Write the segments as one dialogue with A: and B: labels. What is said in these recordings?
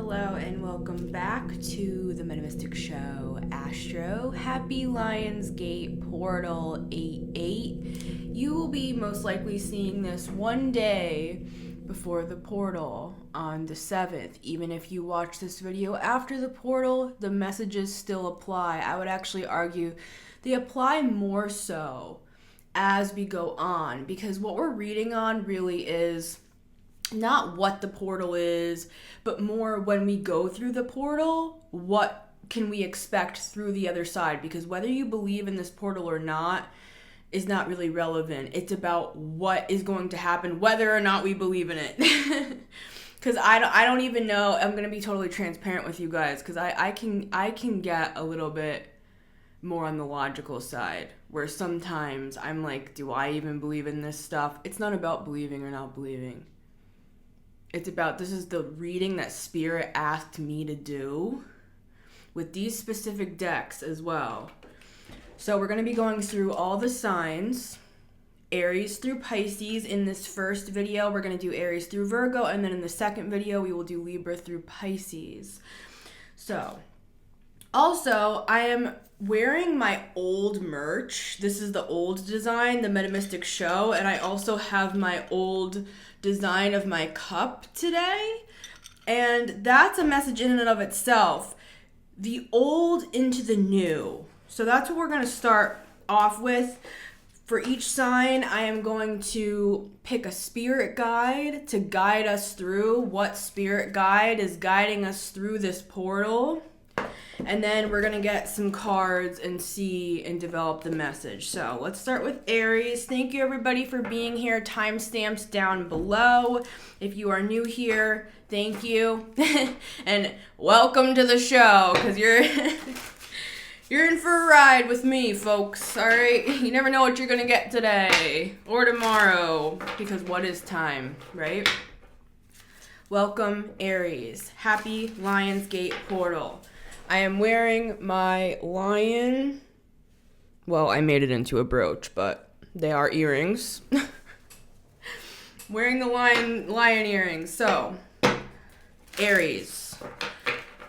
A: Hello and welcome back to the Metaphysic Show, Astro. Happy Lionsgate Portal 88. You will be most likely seeing this one day before the portal on the 7th. Even if you watch this video after the portal, the messages still apply. I would actually argue they apply more so as we go on, because what we're reading on really is not what the portal is, but more when we go through the portal, what can we expect through the other side? Because whether you believe in this portal or not is not really relevant. It's about what is going to happen, whether or not we believe in it. Because I don't even know. I'm going to be totally transparent with you guys, because I can get a little bit more on the logical side, where sometimes I'm like, do I even believe in this stuff? It's not about believing or not believing. It's about, this is the reading that Spirit asked me to do with these specific decks as well. So we're going to be going through all the signs, Aries through Pisces. In this first video, we're going to do Aries through Virgo, and then in the second video, we will do Libra through Pisces. So, also, I am wearing my old merch. This is the old design, the Metamystic Show, and I also have my old design of my cup today, and that's a message in and of itself. The old into the new. So that's what we're going to start off with. For each sign, I am going to pick a spirit guide to guide us through. What spirit guide is guiding us through this portal? And then we're going to get some cards and see and develop the message. So let's start with Aries. Thank you everybody for being here. Timestamps down below. If you are new here, thank you. And welcome to the show, because you're in for a ride with me, folks. All right? You never know what you're going to get today or tomorrow, because what is time, right? Welcome, Aries. Happy Lionsgate Portal. I am wearing my lion. Well, I made it into a brooch, but they are earrings. Wearing the lion earrings. So, Aries,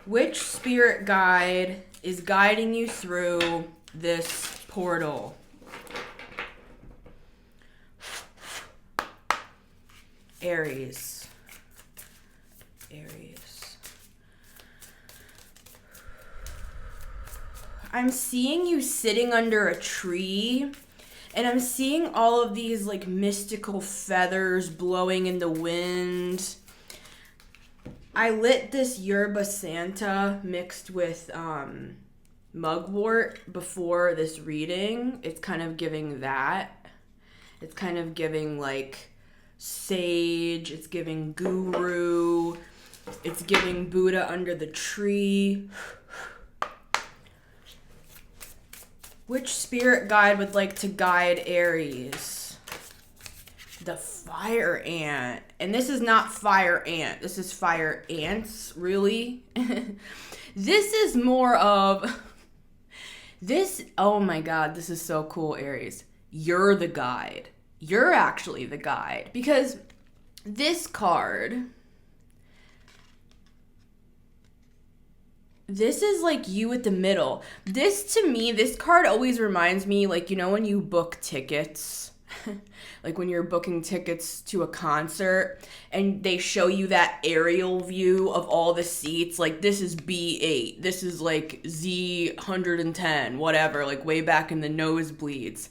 A: which spirit guide is guiding you through this portal? Aries. I'm seeing you sitting under a tree, and I'm seeing all of these like mystical feathers blowing in the wind. I lit this yerba Santa mixed with mugwort before this reading. It's kind of giving that. It's kind of giving like sage. It's giving guru. It's giving Buddha under the tree. Which spirit guide would like to guide Aries? The fire ant. And this is not fire ant. This is fire ants, really. This is more of this. Oh my God, this is so cool, Aries. You're the guide. You're actually the guide, because this card, this is like you at the middle. This, to me, this card always reminds me, like, you know, when you book tickets, like when you're booking tickets to a concert and they show you that aerial view of all the seats, like this is B8, this is like Z110, whatever, like way back in the nosebleeds.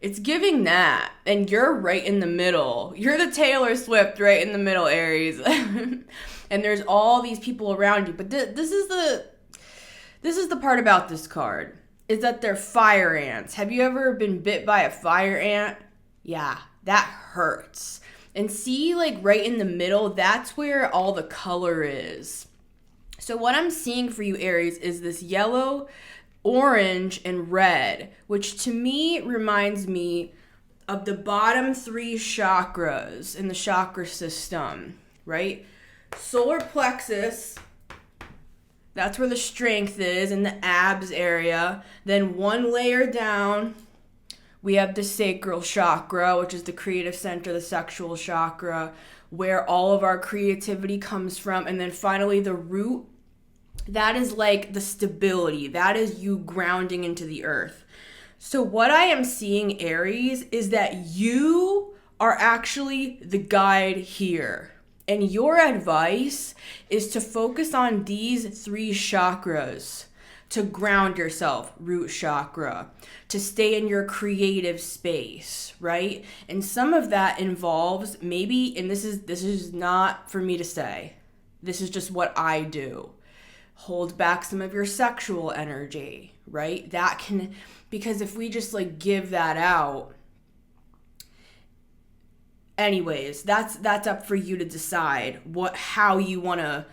A: It's giving that, and you're right in the middle. You're the Taylor Swift right in the middle, Aries. And there's all these people around you, but this is the part about this card, is that they're fire ants. Have you ever been bit by a fire ant? Yeah, that hurts. And see, like right in the middle, that's where all the color is. So what I'm seeing for you, Aries, is this yellow, orange, and red, which to me reminds me of the bottom three chakras in the chakra system, right? Solar plexus. That's where the strength is, in the abs area. Then one layer down, we have the sacral chakra, which is the creative center, the sexual chakra. where all of our creativity comes from. And then finally, the root, that is like the stability. That is you grounding into the earth. So what I am seeing, Aries, is that you are actually the guide here. And your advice is to focus on these 3 chakras to ground yourself, root chakra, to stay in your creative space, right? And some of that involves maybe, and this is not for me to say, this is just what I do. Hold back some of your sexual energy, right? That can, because if we just like give that out, anyways, that's up for you to decide how you want to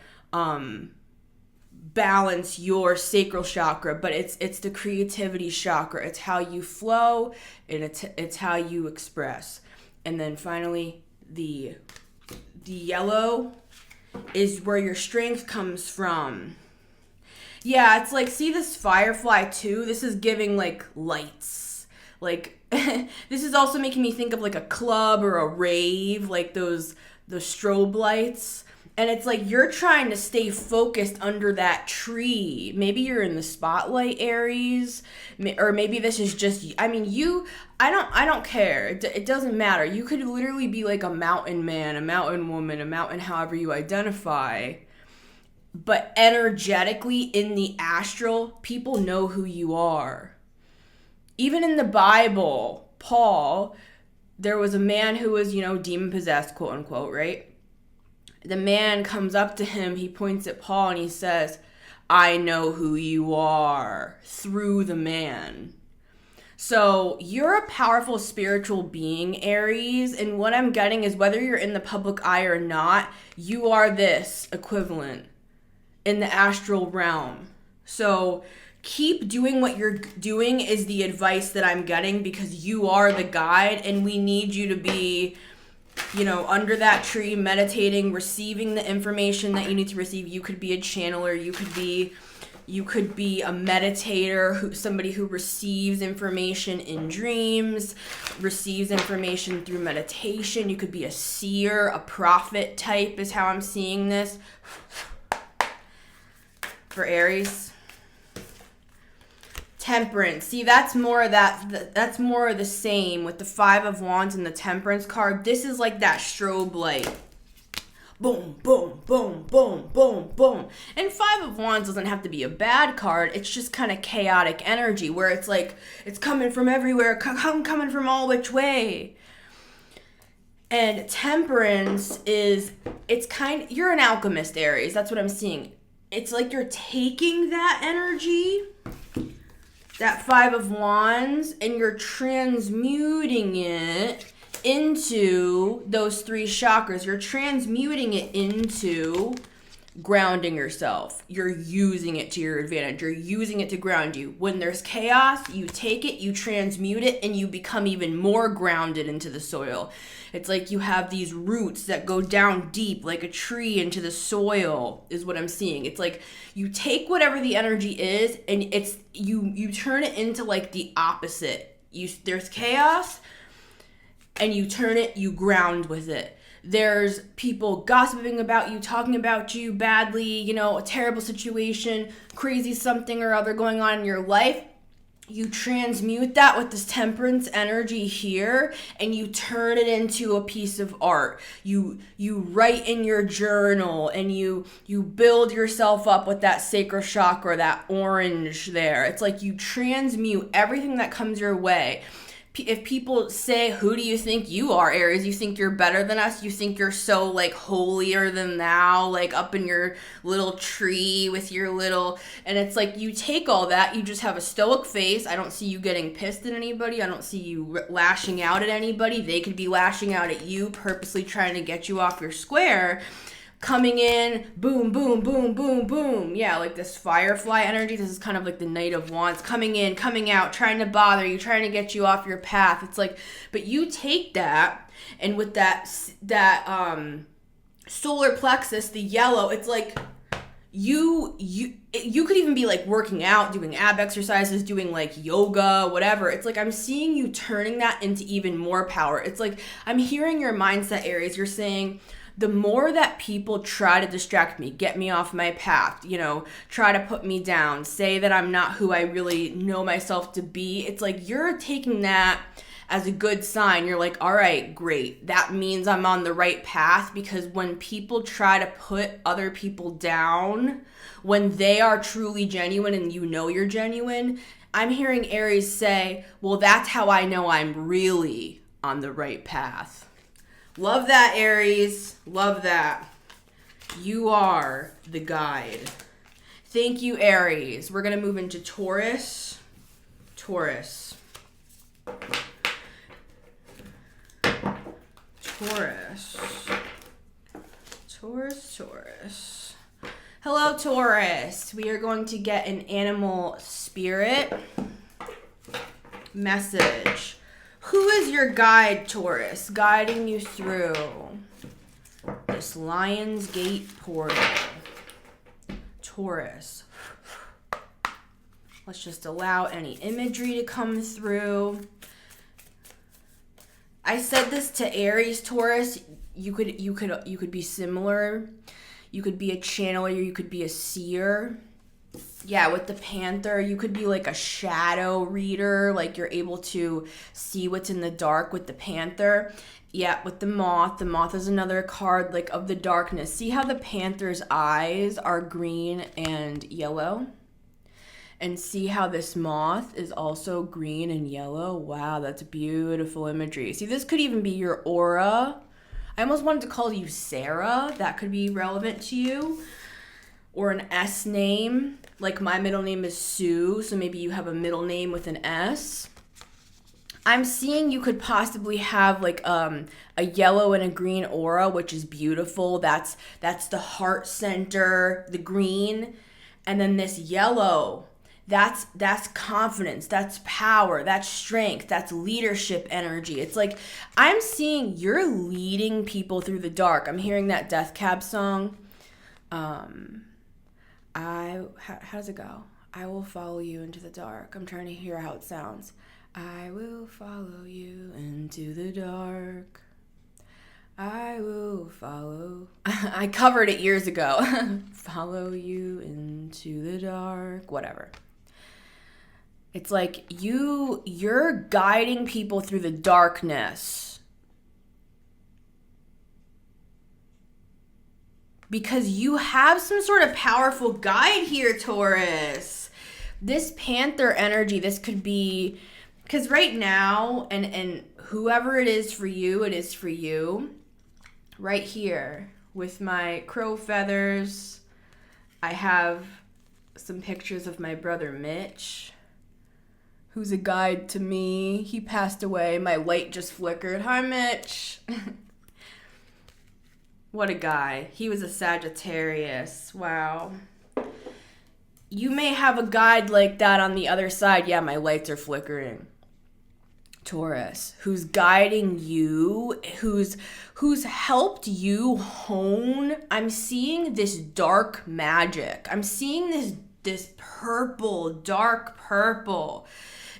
A: balance your sacral chakra. But it's the creativity chakra. It's how you flow, and it's how you express. And then finally, the yellow is where your strength comes from. Yeah, it's like, see this firefly too? This is giving like lights. Like, this is also making me think of like a club or a rave, like those strobe lights. And it's like you're trying to stay focused under that tree. Maybe you're in the spotlight, Aries, or maybe this is just, I mean, I don't care. It doesn't matter. You could literally be like a mountain man, a mountain woman, a mountain however you identify. But energetically in the astral, people know who you are. Even in the Bible, Paul, there was a man who was, demon possessed, quote unquote, right? The man comes up to him, he points at Paul and he says, I know who you are, through the man. So you're a powerful spiritual being, Aries, and what I'm getting is whether you're in the public eye or not, you are this equivalent in the astral realm. So keep doing what you're doing is the advice that I'm getting, because you are the guide and we need you to be, under that tree, meditating, receiving the information that you need to receive. You could be a channeler, you could be a meditator, somebody who receives information in dreams, receives information through meditation. You could be a seer, a prophet type is how I'm seeing this for Aries. Temperance. See, that's more of that's more of the same with the 5 of Wands and the Temperance card. This is like that strobe light. Boom, boom, boom, boom, boom, boom. And 5 of Wands doesn't have to be a bad card. It's just kind of chaotic energy where it's like, it's coming from everywhere, coming from all which way. And Temperance is, you're an alchemist, Aries. That's what I'm seeing. It's like you're taking that energy, that 5 of Wands, and you're transmuting it into those 3 chakras. You're transmuting it into grounding yourself. You're using it to your advantage. You're using it to ground you. When there's chaos, you take it, you transmute it, and you become even more grounded into the soil. It's like you have these roots that go down deep like a tree into the soil is what I'm seeing. It's like you take whatever the energy is and it's you turn it into like the opposite. There's chaos and you turn it, you ground with it. There's people gossiping about you, talking about you badly, a terrible situation, crazy something or other going on in your life. You transmute that with this Temperance energy here and you turn it into a piece of art. You write in your journal and you build yourself up with that sacral chakra, that orange there. It's like you transmute everything that comes your way. If people say, who do you think you are, Aries? You think you're better than us? You think you're so like holier than thou, like up in your little tree with your little, and it's like you take all that, you just have a stoic face. I don't see you getting pissed at anybody. I don't see you lashing out at anybody. They could be lashing out at you, purposely trying to get you off your square. Coming in, boom, boom, boom, boom, boom. Yeah, like this firefly energy. This is kind of like the Knight of Wands. Coming in, coming out, trying to bother you, trying to get you off your path. It's like, but you take that, and with that solar plexus, the yellow, it's like you could even be like working out, doing ab exercises, doing like yoga, whatever. It's like I'm seeing you turning that into even more power. It's like I'm hearing your mindset, Aries. You're saying, the more that people try to distract me, get me off my path, you know, try to put me down, say that I'm not who I really know myself to be, it's like you're taking that as a good sign. You're like, all right, great. That means I'm on the right path, because when people try to put other people down, when they are truly genuine and you know you're genuine, I'm hearing Aries say, well, that's how I know I'm really on the right path. Love that, Aries. Love that. You are the guide. Thank you, Aries. We're going to move into Taurus. Taurus. Taurus. Taurus, Taurus. Hello, Taurus. We are going to get an animal spirit message. Who is your guide, Taurus, guiding you through this Lion's Gate portal? Taurus. Let's just allow any imagery to come through. I said this to Aries, Taurus. You could be similar. You could be a channeler, you could be a seer. Yeah, with the panther, you could be like a shadow reader, like you're able to see what's in the dark with the panther. Yeah, with the moth is another card like of the darkness. See how the panther's eyes are green and yellow? And see how this moth is also green and yellow? Wow, that's beautiful imagery. See, this could even be your aura. I almost wanted to call you Sarah. That could be relevant to you. Or an S name. Like my middle name is Sue, so maybe you have a middle name with an S. I'm seeing you could possibly have like a yellow and a green aura, which is beautiful. That's the heart center, the green. And then this yellow, that's confidence, that's power, that's strength, that's leadership energy. It's like I'm seeing you're leading people through the dark. I'm hearing that Death Cab song. How does it go? I will follow you into the dark. I'm trying to hear how it sounds. I will follow you into the dark. I will follow. I covered it years ago. Follow you into the dark. Whatever. It's like you're guiding people through the darkness because you have some sort of powerful guide here, Taurus. This panther energy, this could be, because right now, and whoever it is for you, it is for you. Right here with my crow feathers, I have some pictures of my brother Mitch, who's a guide to me. He passed away. My light just flickered. Hi, Mitch. What a guy. He was a Sagittarius. Wow. You may have a guide like that on the other side. Yeah, my lights are flickering. Taurus, who's guiding you, who's helped you hone. I'm seeing this dark magic. I'm seeing this purple, dark purple,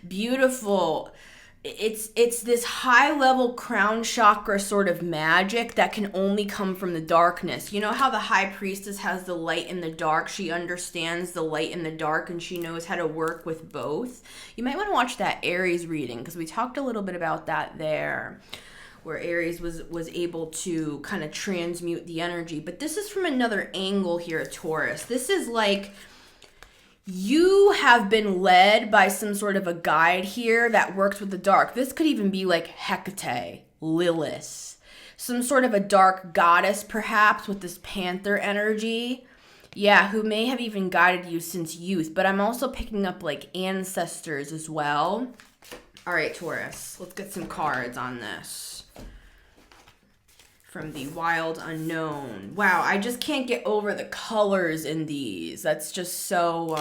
A: beautiful. It's this high level crown chakra sort of magic that can only come from the darkness. You know how the high priestess has the light and the dark? She understands the light and the dark, and she knows how to work with both. You might want to watch that Aries reading, because we talked a little bit about that there, where Aries was able to kind of transmute the energy. But this is from another angle here, Taurus. This is like you have been led by some sort of a guide here that works with the dark. This could even be like Hecate, Lilith, some sort of a dark goddess perhaps with this panther energy. Yeah, who may have even guided you since youth. But I'm also picking up like ancestors as well. All right, Taurus, let's get some cards on this. From the Wild Unknown. Wow, I just can't get over the colors in these. That's just so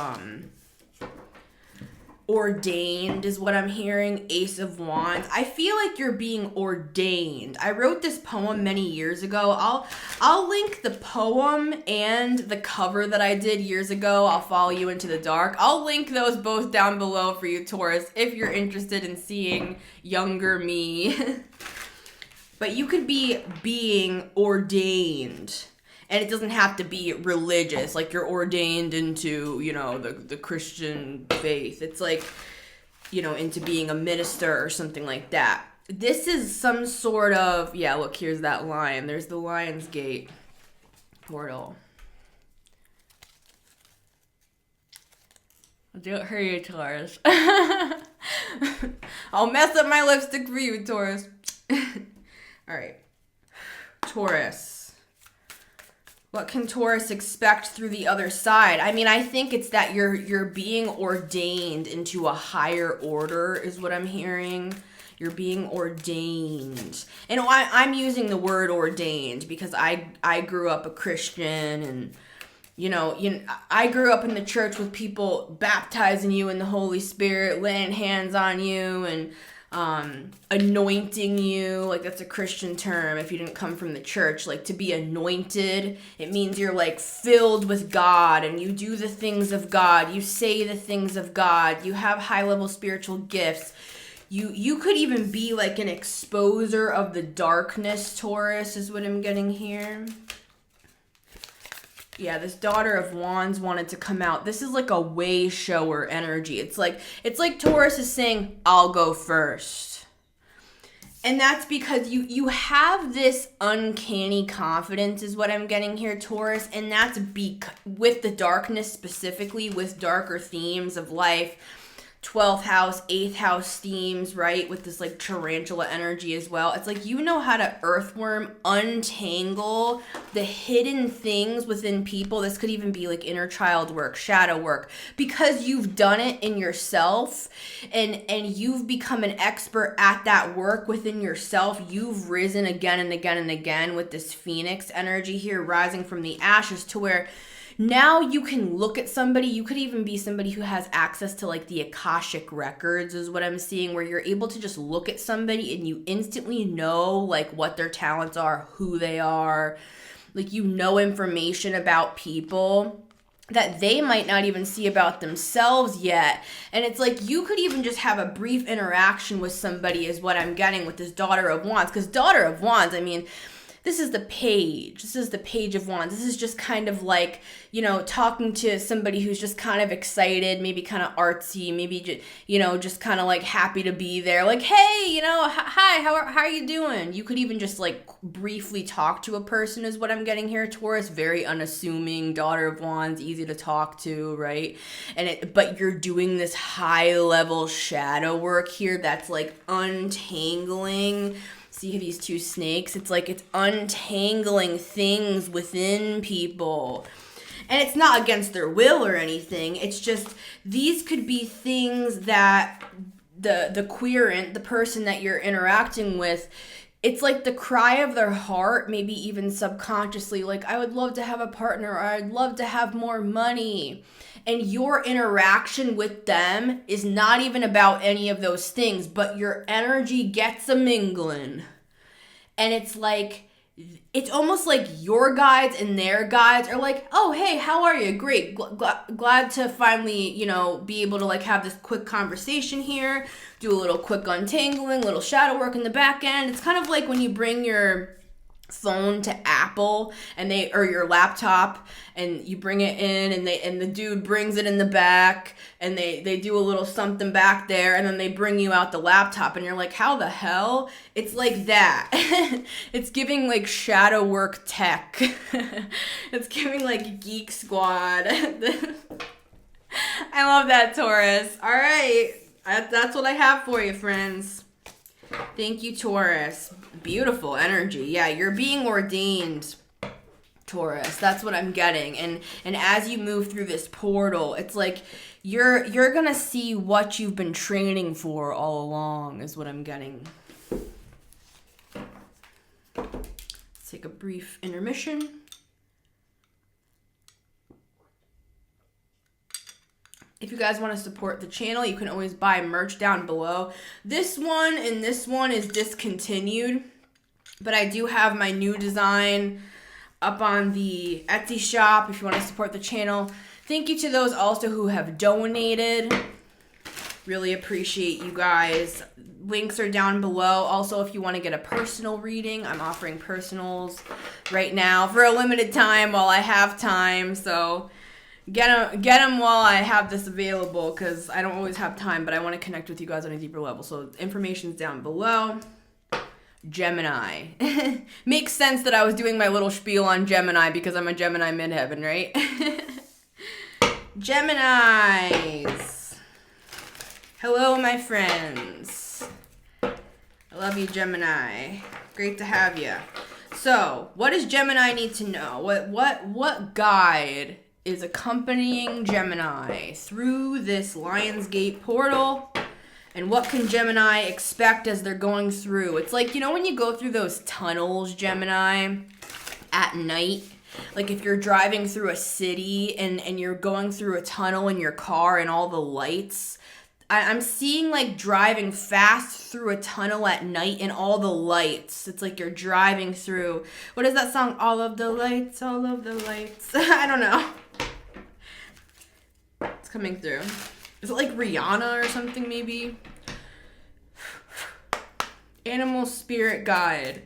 A: ordained is what I'm hearing. Ace of Wands. I feel like you're being ordained. I wrote this poem many years ago. I'll link the poem and the cover that I did years ago. I'll follow you into the dark. I'll link those both down below for you, Taurus, if you're interested in seeing younger me. but you could be being ordained. And it doesn't have to be religious, like you're ordained into, you know, the Christian faith. It's like, you know, into being a minister or something like that. This is some sort of, yeah, look, here's that lion. There's the Lion's Gate portal. Don't hurt you, Taurus. I'll mess up my lipstick for you, Taurus. All right. Taurus. What can Taurus expect through the other side? I mean, I think it's that you're being ordained into a higher order is what I'm hearing. You're being ordained. And I'm using the word ordained because I grew up a Christian, and you know, I grew up in the church with people baptizing you in the Holy Spirit, laying hands on you, and anointing you. Like, that's a Christian term if you didn't come from the church. Like, to be anointed, it means you're like filled with God, and you do the things of God, you say the things of God, you have high level spiritual gifts. You could even be like an exposer of the darkness, Taurus, is what I'm getting here. Yeah, this Daughter of Wands wanted to come out. This is like a way shower energy. It's like Taurus is saying, I'll go first. And that's because you have this uncanny confidence is what I'm getting here, Taurus. And that's with the darkness specifically, with darker themes of life. 12th house, 8th house themes, right? With this like tarantula energy as well. It's like you know how to earthworm, untangle the hidden things within people. This could even be like inner child work, shadow work, because you've done it in yourself, and you've become an expert at that work within yourself. You've risen again and again and again with this Phoenix energy here, rising from the ashes, to where now you can look at somebody. You could even be somebody who has access to like the Akashic records is what I'm seeing, where you're able to just look at somebody and you instantly know like what their talents are, who they are. Like, you know, information about people that they might not even see about themselves yet. And it's like you could even just have a brief interaction with somebody is what I'm getting with this Daughter of Wands. Because Daughter of Wands, I mean, this is the page. This is the Page of Wands. This is just kind of like, you know, talking to somebody who's just kind of excited, maybe kind of artsy, maybe just, you know, just kind of like happy to be there. Like, hey, you know, hi, how are you doing? You could even just like briefly talk to a person is what I'm getting here, Taurus. Very unassuming, Daughter of Wands, easy to talk to, right? But you're doing this high level shadow work here that's like untangling. See these two snakes? It's like it's untangling things within people. And it's not against their will or anything. It's just these could be things that the querent, the person that you're interacting with, it's like the cry of their heart, maybe even subconsciously, like, I would love to have a partner, or I'd love to have more money. And your interaction with them is not even about any of those things, but your energy gets a mingling. And it's like, it's almost like your guides and their guides are like, oh, hey, how are you? Great. Glad to finally, you know, be able to like have this quick conversation here, do a little quick untangling, little shadow work in the back end. It's kind of like when you bring your phone to Apple or your laptop, and you bring it in, and the dude brings it in the back, and they do a little something back there, and then they bring you out the laptop, and you're like, how the hell? It's like that. It's giving like shadow work tech. It's giving like Geek Squad. I love that, Taurus. All right, that's what I have for you, friends. Thank you, Taurus. Beautiful energy. Yeah, you're being ordained, Taurus. That's what I'm getting. And as you move through this portal, it's like you're going to see what you've been training for all along is what I'm getting. Let's take a brief intermission. If you guys want to support the channel, you can always buy merch down below. This one and this one is discontinued, but I do have my new design up on the Etsy shop if you want to support the channel. Thank you to those also who have donated. Really appreciate you guys. Links are down below. Also, if you want to get a personal reading, I'm offering personals right now for a limited time while I have time. So get them while I have this available, because I don't always have time, but I want to connect with you guys on a deeper level. So information's down below. Gemini. Makes sense that I was doing my little spiel on Gemini because I'm a Gemini midheaven, right? Geminis. Hello, my friends. I love you, Gemini. Great to have you. So, what does Gemini need to know? What guide is accompanying Gemini through this Lionsgate portal? And what can Gemini expect as they're going through? It's like, you know, when you go through those tunnels, Gemini, at night, like if you're driving through a city and you're going through a tunnel in your car and all the lights, I'm seeing like driving fast through a tunnel at night and all the lights. It's like you're driving through, what is that song? All of the lights, all of the lights. I don't know. It's coming through. Is it like Rihanna or something maybe? Animal spirit guide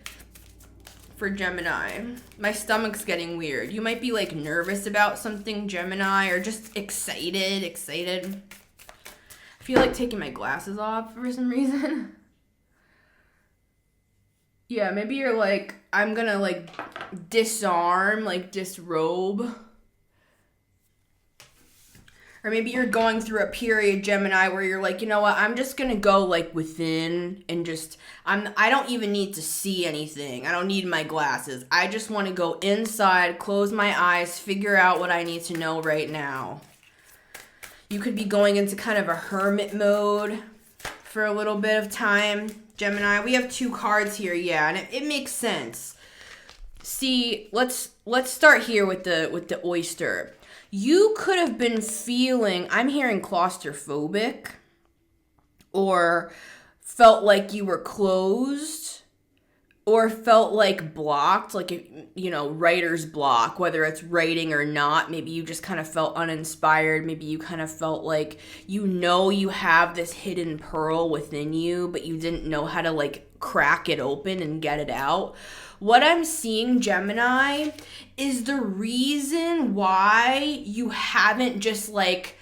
A: for Gemini. My stomach's getting weird. You might be like nervous about something, Gemini, or just excited. I feel like taking my glasses off for some reason. Yeah, maybe you're like, I'm gonna like disarm, like disrobe. Or maybe you're going through a period, Gemini, where you're like, you know what, I'm just gonna go like within and just, I don't even need to see anything. I don't need my glasses. I just want to go inside, close my eyes, figure out what I need to know right now. You could be going into kind of a hermit mode for a little bit of time, Gemini. We have 2 cards here, yeah, and it makes sense. See, let's start here with the oyster. You could have been feeling, I'm hearing claustrophobic, or felt like you were closed, or felt like blocked, like, you know, writer's block, whether it's writing or not. Maybe you just kind of felt uninspired. Maybe you kind of felt like, you know, you have this hidden pearl within you, but you didn't know how to like crack it open and get it out. What I'm seeing, Gemini, is the reason why you haven't just like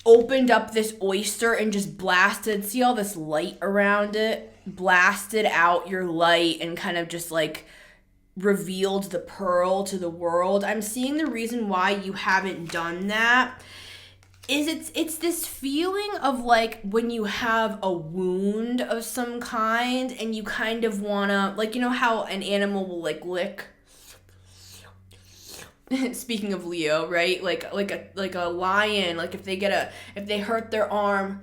A: opened up this oyster and just blasted, see all this light around it? Blasted out your light and kind of just like revealed the pearl to the world. I'm seeing the reason why you haven't done that is it's this feeling of like when you have a wound of some kind and you kind of wanna, like, you know how an animal will like lick. Speaking of Leo, right? Like a lion, like if they hurt their arm,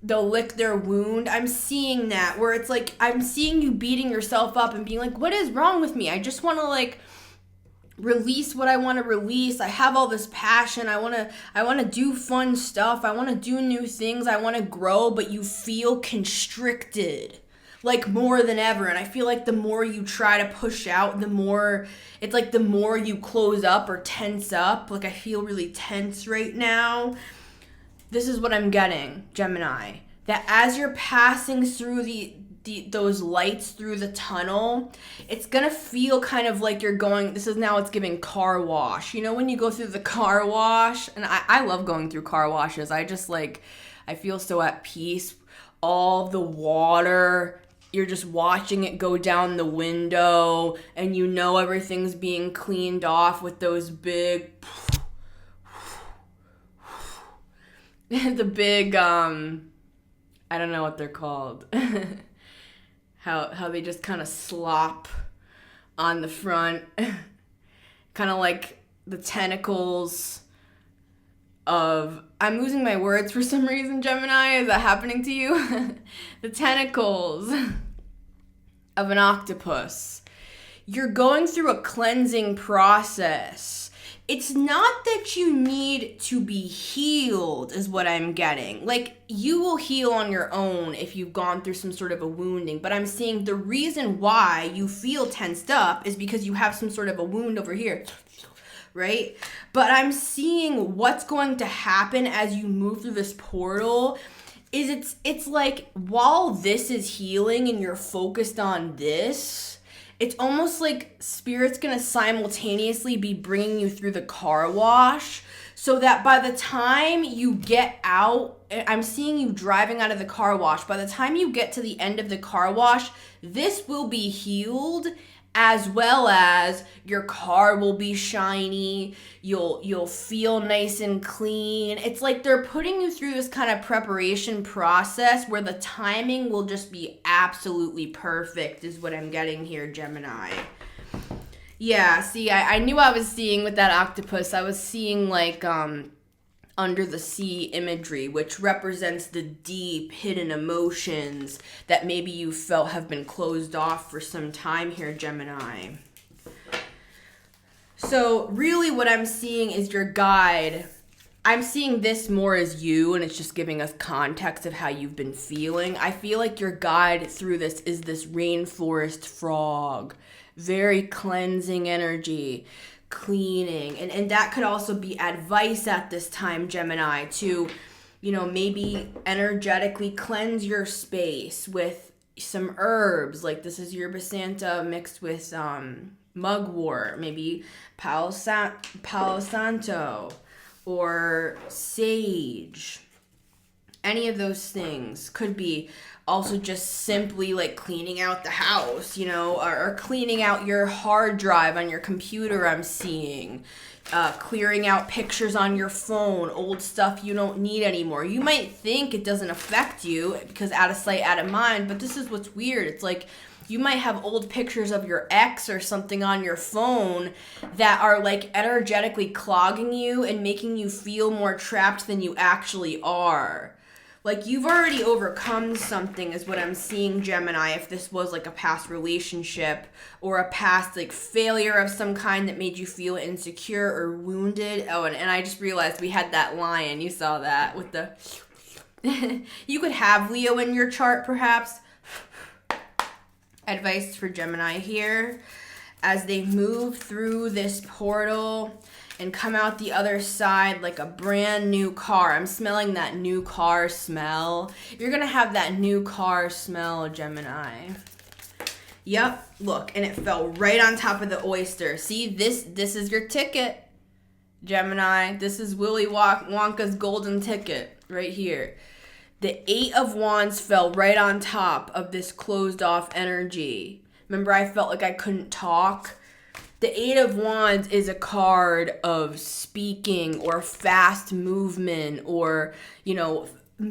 A: they'll lick their wound. I'm seeing that where it's like I'm seeing you beating yourself up and being like, what is wrong with me? I just want to like release what I want to release. I have all this passion. I want to do fun stuff. I want to do new things. I want to grow, but you feel constricted like more than ever. And I feel like the more you try to push out, the more it's like the more you close up or tense up. Like I feel really tense right now. This is what I'm getting, Gemini, that as you're passing through those lights through the tunnel, it's gonna feel kind of like you're going, it's giving car wash. You know when you go through the car wash, and I love going through car washes. I feel so at peace. All the water, you're just watching it go down the window, and you know everything's being cleaned off with those big, the big, I don't know what they're called. How they just kind of slop on the front. Kind of like the tentacles of, I'm losing my words for some reason, Gemini. Is that happening to you? The tentacles of an octopus. You're going through a cleansing process. It's not that you need to be healed, is what I'm getting. Like, you will heal on your own if you've gone through some sort of a wounding. But I'm seeing the reason why you feel tensed up is because you have some sort of a wound over here. right? But I'm seeing what's going to happen as you move through this portal is it's like while this is healing and you're focused on this, it's almost like Spirit's gonna simultaneously be bringing you through the car wash so that by the time you get out, I'm seeing you driving out of the car wash. By the time you get to the end of the car wash, this will be healed, as well as your car will be shiny. You'll feel nice and clean. It's like they're putting you through this kind of preparation process where the timing will just be absolutely perfect, is what I'm getting here, Gemini. Yeah, see, I knew I was seeing with that octopus, I was seeing like under the sea imagery, which represents the deep hidden emotions that maybe you felt have been closed off for some time here, Gemini. So really what I'm seeing is your guide. I'm seeing this more as you, and it's just giving us context of how you've been feeling. I feel like your guide through this is this rainforest frog. Very cleansing energy, cleaning. And that could also be advice at this time, Gemini, to, maybe energetically cleanse your space with some herbs. Like this is yerba santa mixed with mugwort, maybe Palo Santo or sage. Any of those things could be also just simply like cleaning out the house, or cleaning out your hard drive on your computer, I'm seeing. Clearing out pictures on your phone, old stuff you don't need anymore. You might think it doesn't affect you because out of sight, out of mind, but this is what's weird. It's like you might have old pictures of your ex or something on your phone that are like energetically clogging you and making you feel more trapped than you actually are. Like you've already overcome something is what I'm seeing, Gemini, if this was like a past relationship or a past like failure of some kind that made you feel insecure or wounded. Oh, and I just realized we had that lion. You saw that with the... You could have Leo in your chart, perhaps. Advice for Gemini here. As they move through this portal and come out the other side like a brand new car. I'm smelling that new car smell. You're going to have that new car smell, Gemini. Yep, look, and it fell right on top of the oyster. See, this is your ticket, Gemini. This is Willy Wonka's golden ticket right here. The 8 of Wands fell right on top of this closed off energy. Remember, I felt like I couldn't talk? The 8 of Wands is a card of speaking or fast movement or,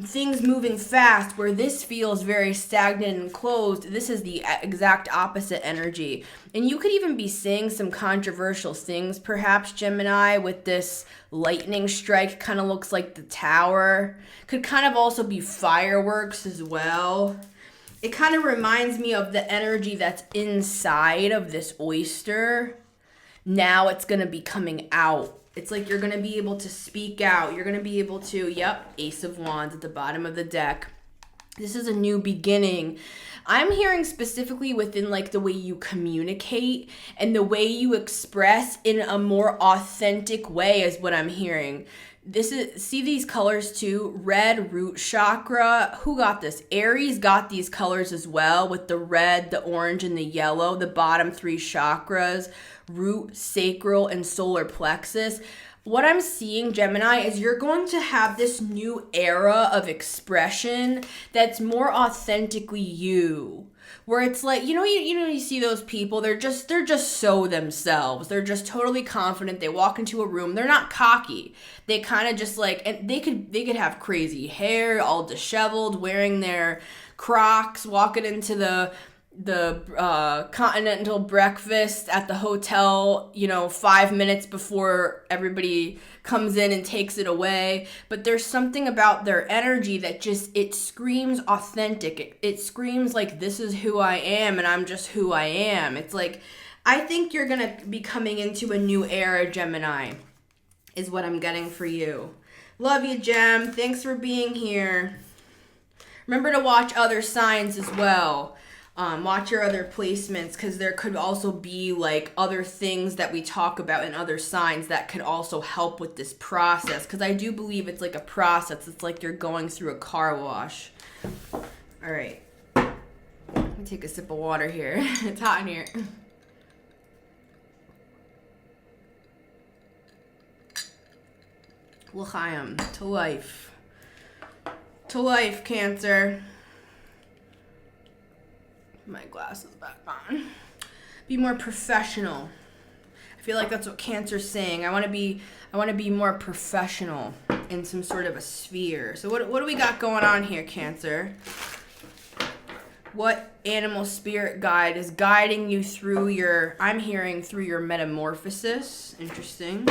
A: things moving fast, where this feels very stagnant and closed. This is the exact opposite energy. And you could even be saying some controversial things, perhaps, Gemini, with this lightning strike. Kind of looks like the tower. Could kind of also be fireworks as well. It kind of reminds me of the energy that's inside of this oyster. Now it's going to be coming out. It's like you're going to be able to speak out. You're going to be able to, Ace of Wands at the bottom of the deck. This is a new beginning. I'm hearing specifically within like the way you communicate and the way you express in a more authentic way is what I'm hearing. See these colors too? Red, root chakra. Who got this? Aries got these colors as well with the red, the orange, and the yellow. The bottom 3 chakras, root, sacral, and solar plexus. What I'm seeing, Gemini, is you're going to have this new era of expression that's more authentically you. Where it's like, you see those people, they're just so themselves. They're just totally confident. They walk into a room, they're not cocky. They kind of just like, and they could have crazy hair, all disheveled, wearing their Crocs, walking into the continental breakfast at the hotel, 5 minutes before everybody comes in and takes it away. But there's something about their energy that it screams authentic. It screams like, this is who I am and I'm just who I am. It's like, I think you're going to be coming into a new era, Gemini, is what I'm getting for you. Love you, Gem. Thanks for being here. Remember to watch other signs as well. Watch your other placements, because there could also be like other things that we talk about in other signs that could also help with this process, because I do believe it's like a process. It's like you're going through a car wash. All right. Let me take a sip of water here. It's hot in here. L'chaim, to life. To life, Cancer. My glasses back on. Be more professional. I feel like that's what Cancer's saying. I want to be more professional in some sort of a sphere. So what do we got going on here, Cancer? What animal spirit guide is guiding you through your, I'm hearing through your metamorphosis. Interesting.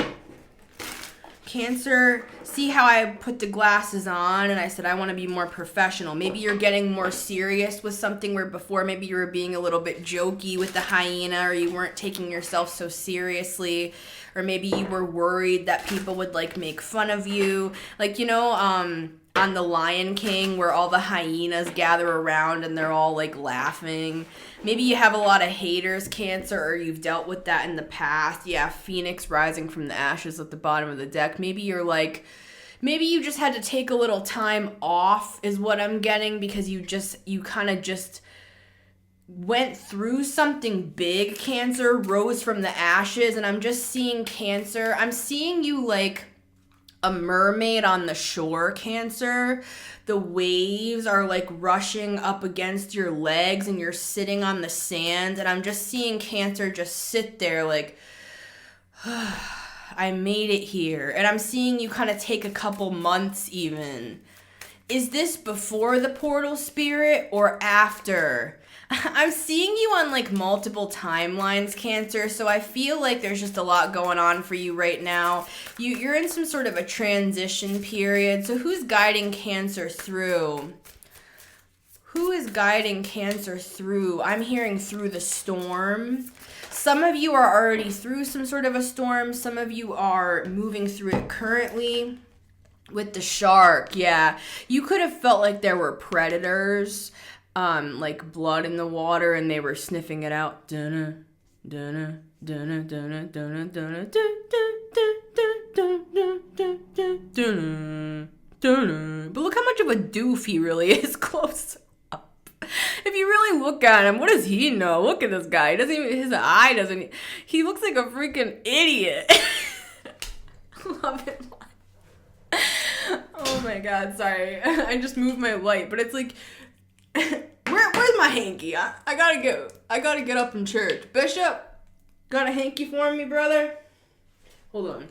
A: Cancer, see how I put the glasses on and I said I want to be more professional. Maybe you're getting more serious with something where before maybe you were being a little bit jokey with the hyena, or you weren't taking yourself so seriously, or maybe you were worried that people would like make fun of you. Like, you know, on The Lion King, where all the hyenas gather around and they're all like laughing. Maybe you have a lot of haters, Cancer, or you've dealt with that in the past. Yeah, Phoenix rising from the ashes at the bottom of the deck. Maybe you're like, maybe you just had to take a little time off is what I'm getting, because you kind of just went through something big, Cancer, rose from the ashes. And I'm just seeing, Cancer, I'm seeing you like a mermaid on the shore, Cancer. The waves are like rushing up against your legs and you're sitting on the sand, and I'm just seeing, Cancer, just sit there like, I made it here. And I'm seeing you kind of take a couple months even. Is this before the portal, Spirit, or after? I'm seeing you on like multiple timelines, Cancer, so I feel like there's just a lot going on for you right now. You're in some sort of a transition period. So who's guiding Cancer through? Who is guiding Cancer through? I'm hearing through the storm. Some of you are already through some sort of a storm. Some of you are moving through it currently. With the shark, yeah. You could have felt like there were predators, like blood in the water, and they were sniffing it out. Dunna, dunna, dunna, dunna, dunna, dunna, dunna, dunna. But look how much of a doof he really is close up. If you really look at him, what does he know? Look at this guy. He doesn't even, his eye doesn't, he looks like a freaking idiot. Love it. Oh my God, sorry. I just moved my light, but it's like, where's my hanky? I gotta go. I gotta get up in church. Bishop, got a hanky for me, brother? Hold on.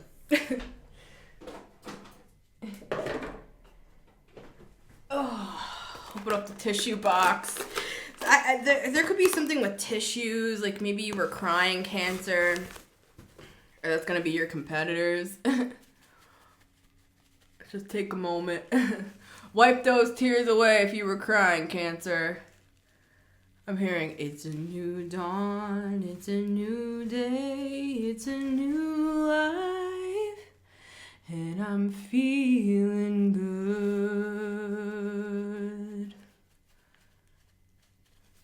A: Oh, open up the tissue box. There could be something with tissues, like maybe you were crying, Cancer. Or that's gonna be your competitors. Just take a moment. Wipe those tears away if you were crying, Cancer. I'm hearing, it's a new dawn, it's a new day, it's a new life, and I'm feeling good.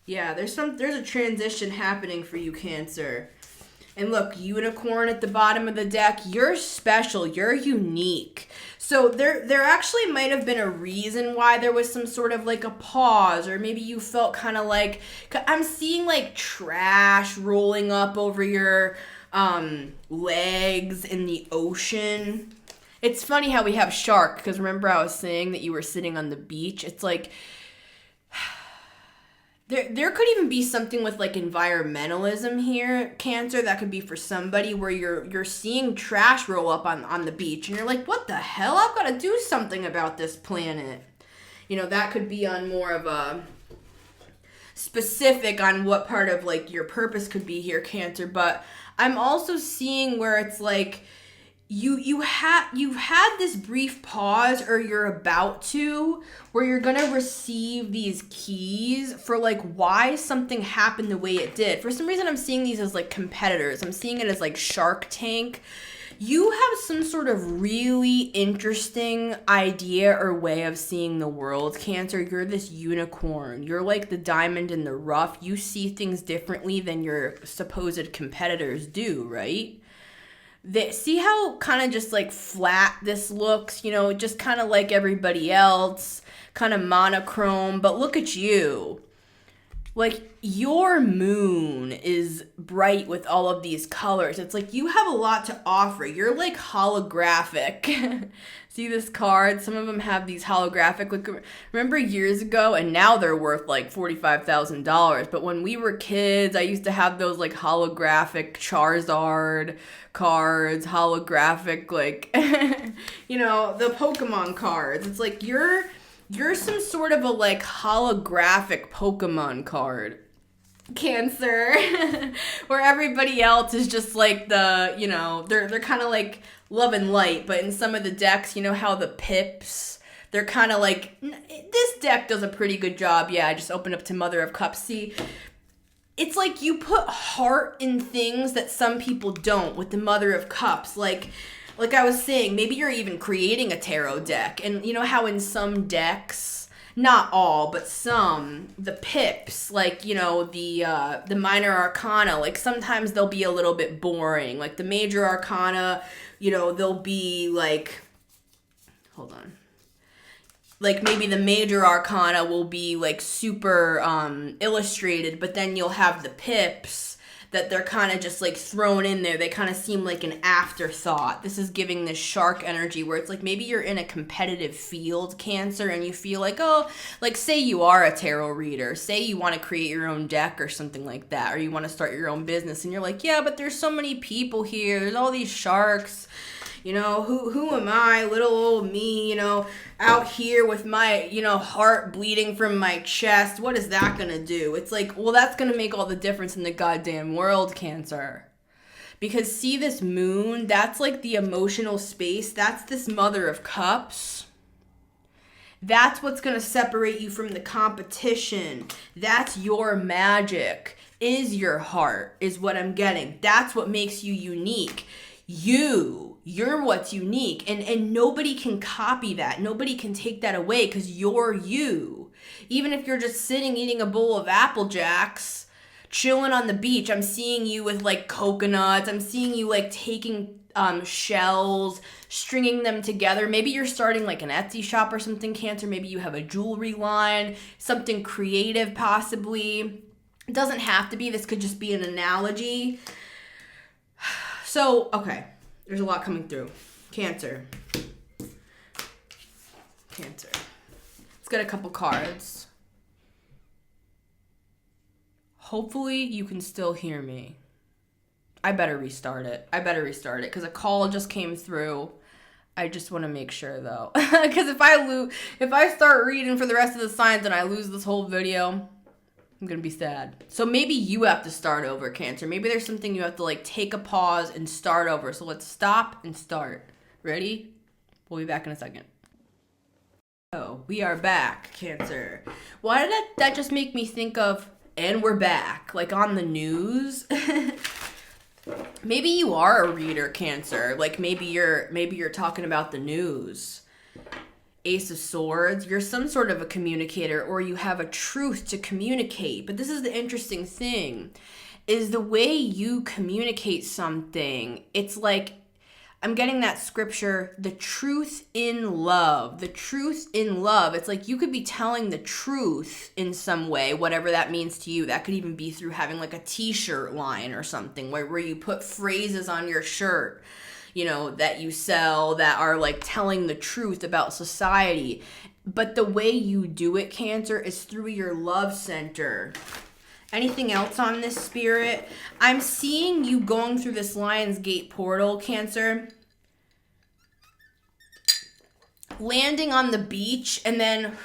A: Yeah, there's a transition happening for you, Cancer. And look, unicorn at the bottom of the deck, you're special, you're unique. So there actually might have been a reason why there was some sort of like a pause, or maybe you felt kind of like, I'm seeing like trash rolling up over your legs in the ocean. It's funny how we have shark, because remember I was saying that you were sitting on the beach? It's like, There could even be something with like environmentalism here, Cancer, that could be for somebody where you're seeing trash roll up on the beach and you're like, what the hell? I've got to do something about this planet. You know, that could be on more of a specific on what part of like your purpose could be here, Cancer. But I'm also seeing where it's like you've had this brief pause, or you're about to, where you're gonna receive these keys for like why something happened the way it did. For some reason I'm seeing these as like competitors. I'm seeing it as like Shark Tank. You have some sort of really interesting idea or way of seeing the world, Cancer. You're this unicorn. You're like the diamond in the rough. You see things differently than your supposed competitors do, right? See how kind of just like flat this looks, you know, just kind of like everybody else, kind of monochrome, but look at you. Like, your moon is bright with all of these colors. It's like you have a lot to offer. You're like holographic. See this card? Some of them have these holographic. Like, remember years ago, and now they're worth like $45,000. But when we were kids, I used to have those like holographic Charizard cards, holographic, like, you know, the Pokemon cards. It's like you're some sort of a like holographic Pokemon card, Cancer, where everybody else is just like the, you know, they're kind of like love and light, but in some of the decks, you know how the pips, they're kind of like, this deck does a pretty good job. Yeah, I just opened up to Mother of Cups. See, it's like you put heart in things that some people don't with the Mother of Cups. Like I was saying, maybe you're even creating a tarot deck. And you know how in some decks, not all, but some, the pips, like, you know, the minor arcana, like sometimes they'll be a little bit boring. Like the major arcana, you know, they'll be like, hold on. Like maybe the major arcana will be like super illustrated, but then you'll have the pips that they're kind of just like thrown in there. They kind of seem like an afterthought. This is giving this shark energy where it's like maybe you're in a competitive field, Cancer, and you feel like, oh, like say you are a tarot reader. Say you want to create your own deck or something like that, or you want to start your own business, and you're like, yeah, but there's so many people here. There's all these sharks. You know, who am I, little old me, you know, out here with my, you know, heart bleeding from my chest. What is that going to do? It's like, well, that's going to make all the difference in the goddamn world, Cancer. Because see this moon, that's like the emotional space. That's this Mother of Cups. That's what's going to separate you from the competition. That's your magic, is your heart, is what I'm getting. That's what makes you unique. You're what's unique, and nobody can copy that. Nobody can take that away because you're you. Even if you're just sitting eating a bowl of Apple Jacks, chilling on the beach, I'm seeing you with like coconuts. I'm seeing you like taking shells, stringing them together. Maybe you're starting like an Etsy shop or something, Cancer. Maybe you have a jewelry line, something creative possibly. It doesn't have to be. This could just be an analogy. So, okay. There's a lot coming through. Cancer. Let's get a couple cards. Hopefully you can still hear me. I better restart it because a call just came through. I just want to make sure though. Because if I start reading for the rest of the signs and I lose this whole video, I'm going to be sad. So maybe you have to start over, Cancer. Maybe there's something you have to like take a pause and start over. So let's stop and start. Ready? We'll be back in a second. Oh, we are back, Cancer. Why did that just make me think of, and we're back, like on the news? Maybe you are a reader, Cancer. Like maybe you're talking about the news. Ace of Swords, you're some sort of a communicator, or you have a truth to communicate. But this is the interesting thing, is the way you communicate something. It's like, I'm getting that scripture, the truth in love. The truth in love. It's like you could be telling the truth in some way, whatever that means to you. That could even be through having like a t-shirt line or something where you put phrases on your shirt, you know, that you sell that are like telling the truth about society. But the way you do it, Cancer, is through your love center. Anything else on this, Spirit? I'm seeing you going through this Lion's Gate portal, Cancer. Landing on the beach, and then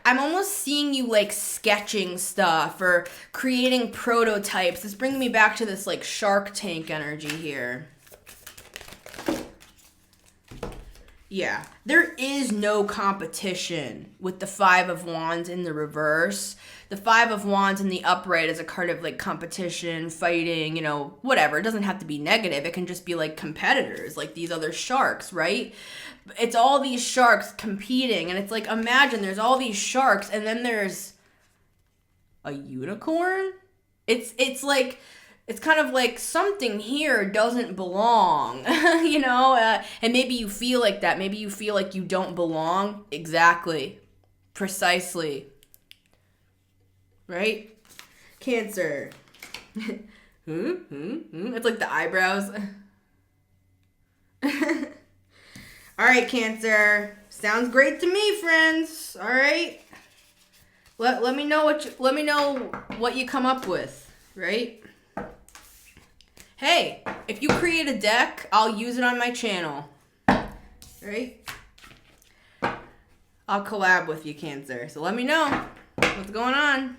A: I'm almost seeing you like sketching stuff or creating prototypes. It's bringing me back to this like Shark Tank energy here. Yeah, there is no competition with the Five of Wands in the reverse. The Five of Wands in the upright is a card of like competition, fighting, you know, whatever. It doesn't have to be negative. It can just be like competitors, like these other sharks, right? It's all these sharks competing, and it's like, imagine there's all these sharks, and then there's a unicorn. It's like, it's kind of like something here doesn't belong, you know? And maybe you feel like that. Maybe you feel like you don't belong. Exactly. Precisely. Right? Cancer. It's like the eyebrows. All right, Cancer. Sounds great to me, friends. All right? Let me know what you come up with, right? Hey, if you create a deck, I'll use it on my channel. Right? I'll collab with you, Cancer. So let me know what's going on.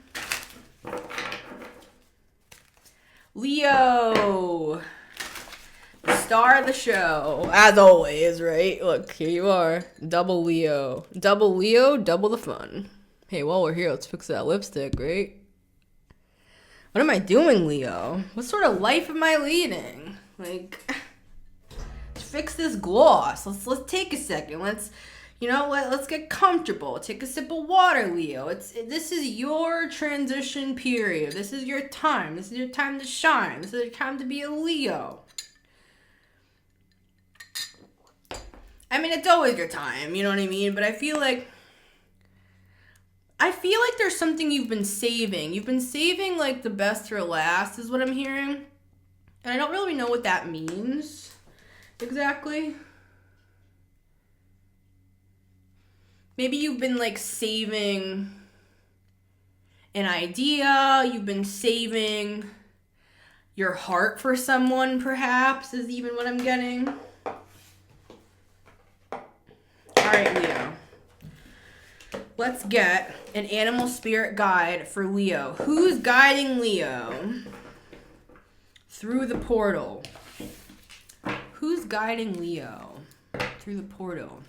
A: Leo. The star of the show. As always, right? Look, here you are. Double Leo. Double Leo, double the fun. Hey, while we're here, let's fix that lipstick, right? What am I doing, Leo? What sort of life am I leading? Like, let's fix this gloss. Let's take a second. Let's get comfortable. Take a sip of water, Leo. This is your transition period. This is your time. This is your time to shine. This is your time to be a Leo. I mean, it's always your time, you know what I mean? But I feel like there's something you've been saving. You've been saving, like, the best for last is what I'm hearing. And I don't really know what that means exactly. Maybe you've been, like, saving an idea. You've been saving your heart for someone, perhaps, is even what I'm getting. All right, Leo. Let's get an animal spirit guide for Leo. Who's guiding Leo through the portal? Who's guiding Leo through the portal?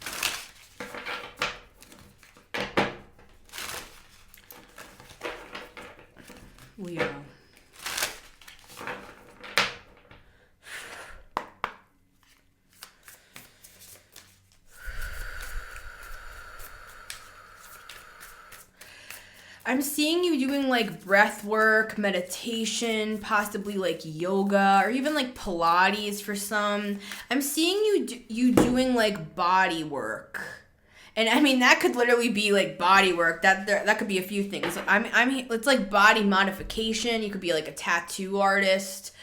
A: Leo. I'm seeing you doing like breath work, meditation, possibly like yoga, or even like Pilates for some. I'm seeing you doing like body work. And I mean, that could literally be like body work. That could be a few things. It's like body modification. You could be like a tattoo artist.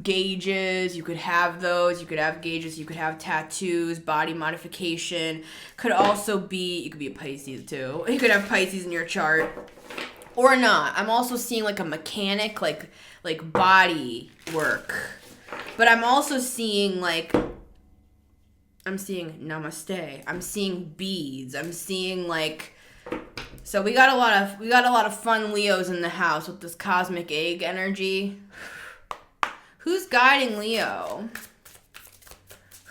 A: Gauges, you could have those. You could have gauges. You could have tattoos. Body modification could also be. You could be a Pisces too. You could have Pisces in your chart, or not. I'm also seeing like a mechanic, like body work. But I'm also seeing like. I'm seeing namaste. I'm seeing beads. I'm seeing like. So we got a lot of fun Leos in the house with this cosmic egg energy. Who's guiding Leo?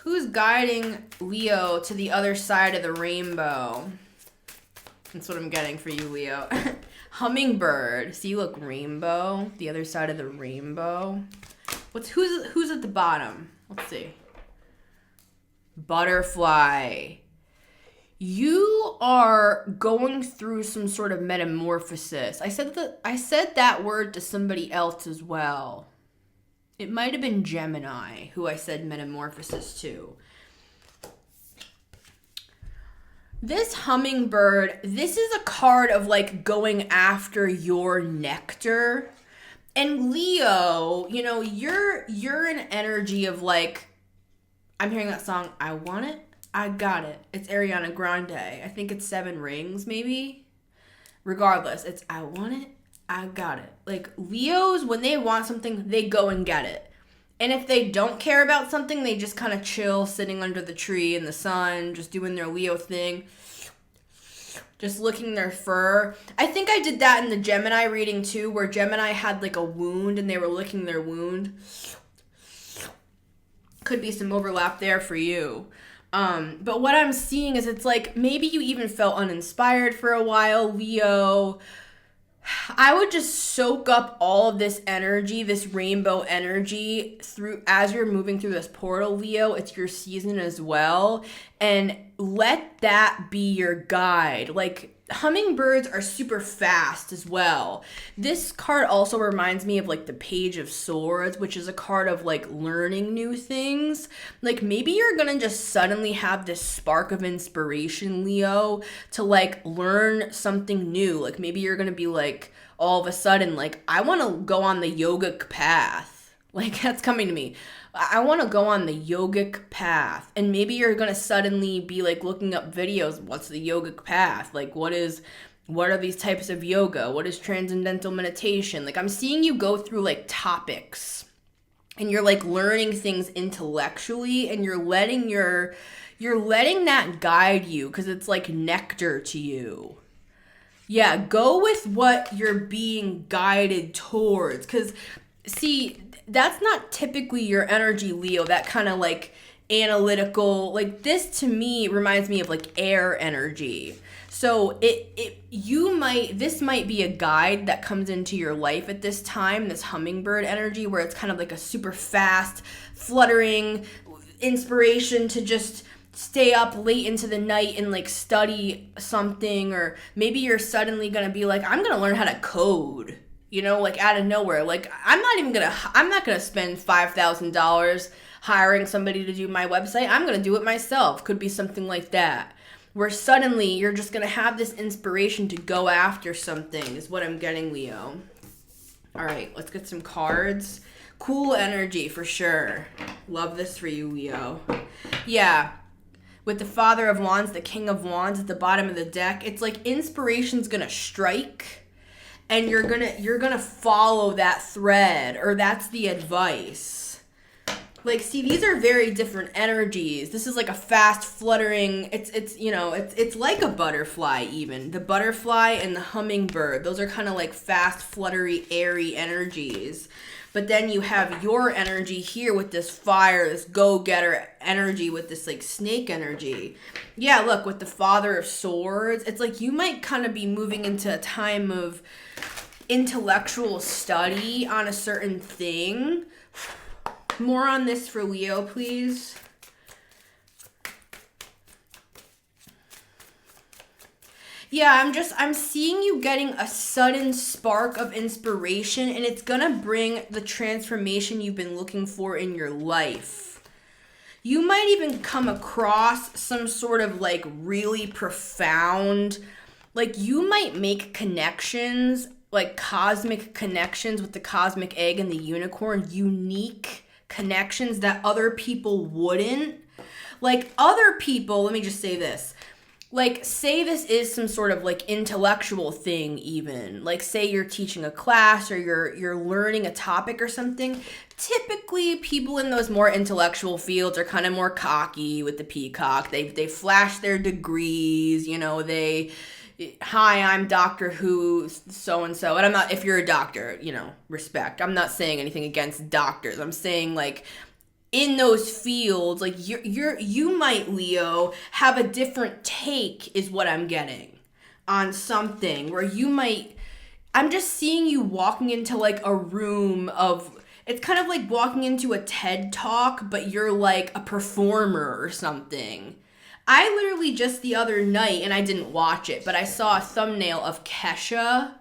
A: Who's guiding Leo to the other side of the rainbow? That's what I'm getting for you, Leo. Hummingbird. See, look, rainbow. The other side of the rainbow. Who's at the bottom? Let's see. Butterfly. You are going through some sort of metamorphosis. I said that word to somebody else as well. It might have been Gemini who I said metamorphosis to. This hummingbird, this is a card of like going after your nectar. And Leo, you know, you're an energy of like, I'm hearing that song, I Want It, I Got It. It's Ariana Grande. I think it's 7 Rings maybe. Regardless, it's I Want It, I got it. Like, Leos, when they want something, they go and get it. And if they don't care about something, they just kind of chill, sitting under the tree in the sun, just doing their Leo thing, just licking their fur. I think I did that in the Gemini reading, too, where Gemini had, like, a wound, and they were licking their wound. Could be some overlap there for you. But what I'm seeing is it's like maybe you even felt uninspired for a while, Leo. I would just soak up all of this energy, this rainbow energy through as you're moving through this portal, Leo. It's your season as well. And let that be your guide. Like, hummingbirds are super fast as well. This card also reminds me of like the Page of Swords, which is a card of like learning new things. Like maybe you're gonna just suddenly have this spark of inspiration, Leo, to like learn something new. Like maybe you're gonna be like all of a sudden like, I want to go on the yogic path. Like that's coming to me. I want to go on the yogic path. And maybe you're going to suddenly be like looking up videos. What's the yogic path? Like what are these types of yoga? What is transcendental meditation? Like I'm seeing you go through like topics and you're like learning things intellectually and you're letting that guide you because it's like nectar to you. Yeah, go with what you're being guided towards. Because, see, that's not typically your energy, Leo. That kind of like analytical, like this to me reminds me of like air energy. So this might be a guide that comes into your life at this time, this hummingbird energy, where it's kind of like a super fast, fluttering inspiration to just stay up late into the night and like study something. Or maybe you're suddenly gonna be like, I'm gonna learn how to code, you know, like out of nowhere. Like I'm not gonna spend $5,000 hiring somebody to do my website. I'm gonna do it myself. Could be something like that, where suddenly you're just gonna have this inspiration to go after something, is what I'm getting, Leo. All right, let's get some cards. Cool energy for sure. Love this for you, Leo. Yeah. With the Father of Wands, the King of Wands at the bottom of the deck, it's like inspiration's gonna strike and you're gonna follow that thread, or that's the advice. Like, see, these are very different energies. This is like a fast fluttering, it's like a butterfly even. The butterfly and the hummingbird, those are kind of like fast, fluttery, airy energies. But then you have your energy here with this fire, this go-getter energy with this like snake energy. Yeah, look, with the Father of Swords, it's like you might kind of be moving into a time of intellectual study on a certain thing. More on this for Leo, please. Yeah, I'm seeing you getting a sudden spark of inspiration, and it's gonna bring the transformation you've been looking for in your life. You might even come across some sort of like really profound, like you might make connections, like cosmic connections with the cosmic egg and the unicorn, unique connections that other people wouldn't. Like other people, let me just say this. Like, say this is some sort of like intellectual thing even. Like, say you're teaching a class or you're learning a topic or something. Typically, people in those more intellectual fields are kind of more cocky with the peacock. They flash their degrees, you know, hi, I'm Doctor Who, so-and-so. And I'm not, if you're a doctor, you know, respect. I'm not saying anything against doctors. I'm saying, like, in those fields, like you might, Leo, have a different take, is what I'm getting, on something where you might, I'm just seeing you walking into like a room of, it's kind of like walking into a TED Talk, but you're like a performer or something. I literally just the other night, and I didn't watch it, but I saw a thumbnail of Kesha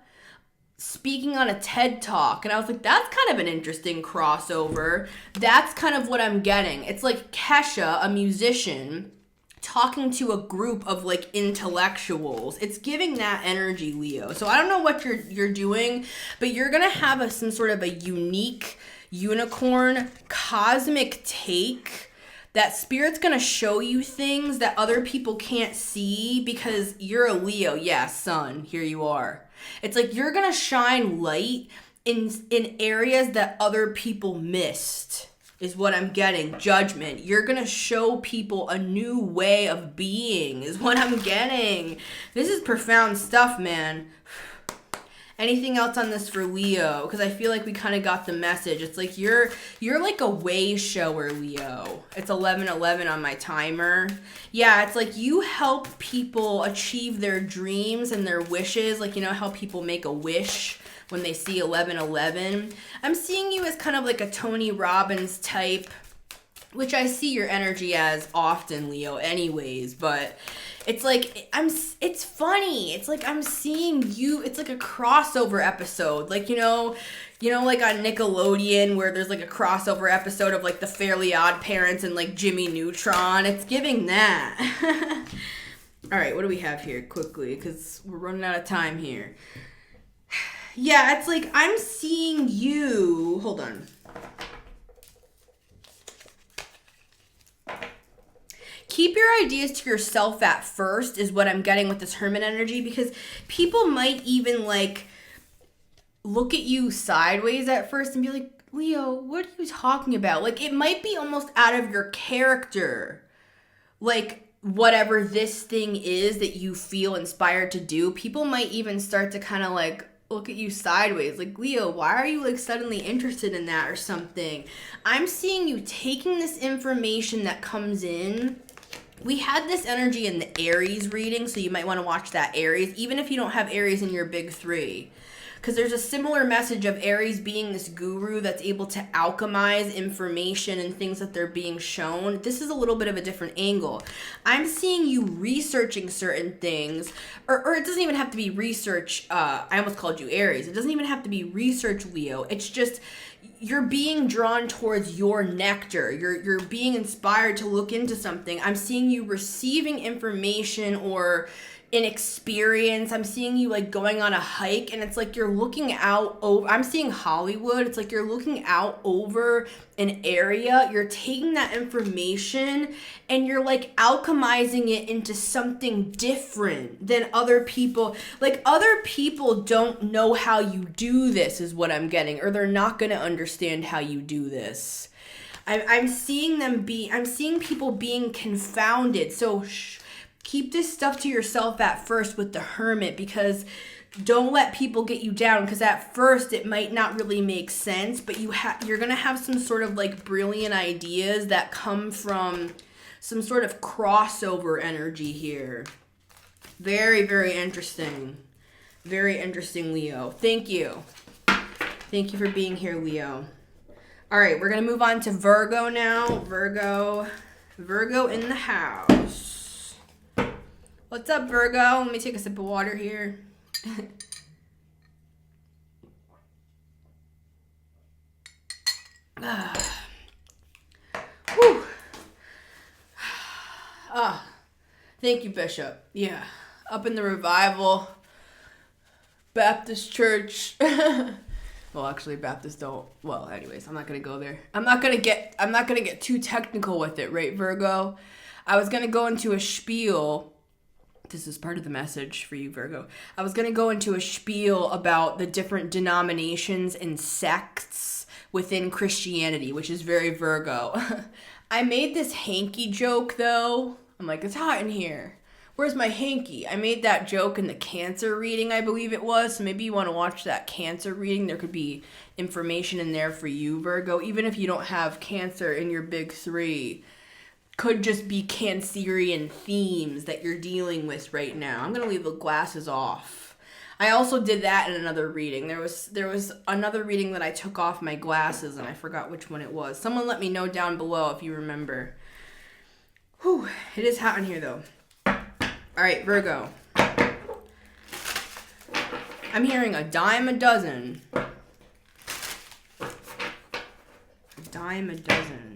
A: speaking on a TED Talk, and I was like, that's kind of an interesting crossover. That's kind of what I'm getting. It's like Kesha, a musician, talking to a group of like intellectuals. It's giving that energy, Leo. So I don't know what you're doing, but you're gonna have some sort of a unique unicorn cosmic take that Spirit's gonna show you things that other people can't see because you're a Leo. Yeah, sun, here you are. It's like you're gonna shine light in areas that other people missed, is what I'm getting. Judgment. You're gonna show people a new way of being, is what I'm getting. This is profound stuff, man. Anything else on this for Leo? Because I feel like we kind of got the message. It's like you're like a way shower, Leo. It's 11:11 on my timer. Yeah, it's like you help people achieve their dreams and their wishes. Like, you know how people make a wish when they see 11:11. I'm seeing you as kind of like a Tony Robbins type, which I see your energy as often, Leo, anyways, but it's like, it's funny. It's like I'm seeing you, it's like a crossover episode. Like, you know, like on Nickelodeon where there's like a crossover episode of like the Fairly Odd Parents and like Jimmy Neutron. It's giving that. All right, what do we have here quickly? Because we're running out of time here. Yeah, it's like I'm seeing you, hold on. Keep your ideas to yourself at first is what I'm getting with this Hermit energy, because people might even like look at you sideways at first and be like, Leo, what are you talking about? Like, it might be almost out of your character. Like, whatever this thing is that you feel inspired to do, people might even start to kind of like look at you sideways. Like, Leo, why are you like suddenly interested in that or something? I'm seeing you taking this information that comes in. We had this energy in the Aries reading, so you might want to watch that Aries, even if you don't have Aries in your big three. Because there's a similar message of Aries being this guru that's able to alchemize information and things that they're being shown. This is a little bit of a different angle. I'm seeing you researching certain things, or it doesn't even have to be research. I almost called you Aries. It doesn't even have to be research, Leo. It's just you're being drawn towards your nectar. You're being inspired to look into something. I'm seeing you receiving information or an experience. I'm seeing you like going on a hike, and it's like you're looking out over, I'm seeing Hollywood. It's like you're looking out over an area. You're taking that information and you're like alchemizing it into something different than other people. Like, other people don't know how you do this is what I'm getting, or they're not going to understand how you do this. I'm seeing people being confounded. So keep this stuff to yourself at first with the Hermit, because don't let people get you down, because at first it might not really make sense, but you're going to have some sort of like brilliant ideas that come from some sort of crossover energy here. Very, very interesting. Very interesting, Leo. Thank you. Thank you for being here, Leo. All right, we're going to move on to Virgo now. Virgo in the house. What's up, Virgo? Let me take a sip of water here. Whew. Thank you, Bishop. Yeah, up in the Revival Baptist Church. Well, actually, Baptists don't. Well, anyways, I'm not gonna go there. I'm not gonna get too technical with it, right, Virgo? I was gonna go into a spiel. This is part of the message for you, Virgo. I was going to go into a spiel about the different denominations and sects within Christianity, which is very Virgo. I made this hanky joke, though. I'm like, it's hot in here. Where's my hanky? I made that joke in the Cancer reading, I believe it was. So maybe you want to watch that Cancer reading. There could be information in there for you, Virgo. Even if you don't have Cancer in your big three, could just be Cancerian themes that you're dealing with right now. I'm going to leave the glasses off. I also did that in another reading. There was another reading that I took off my glasses, and I forgot which one it was. Someone let me know down below if you remember. Whew, it is hot in here, though. All right, Virgo. I'm hearing a dime a dozen. A dime a dozen.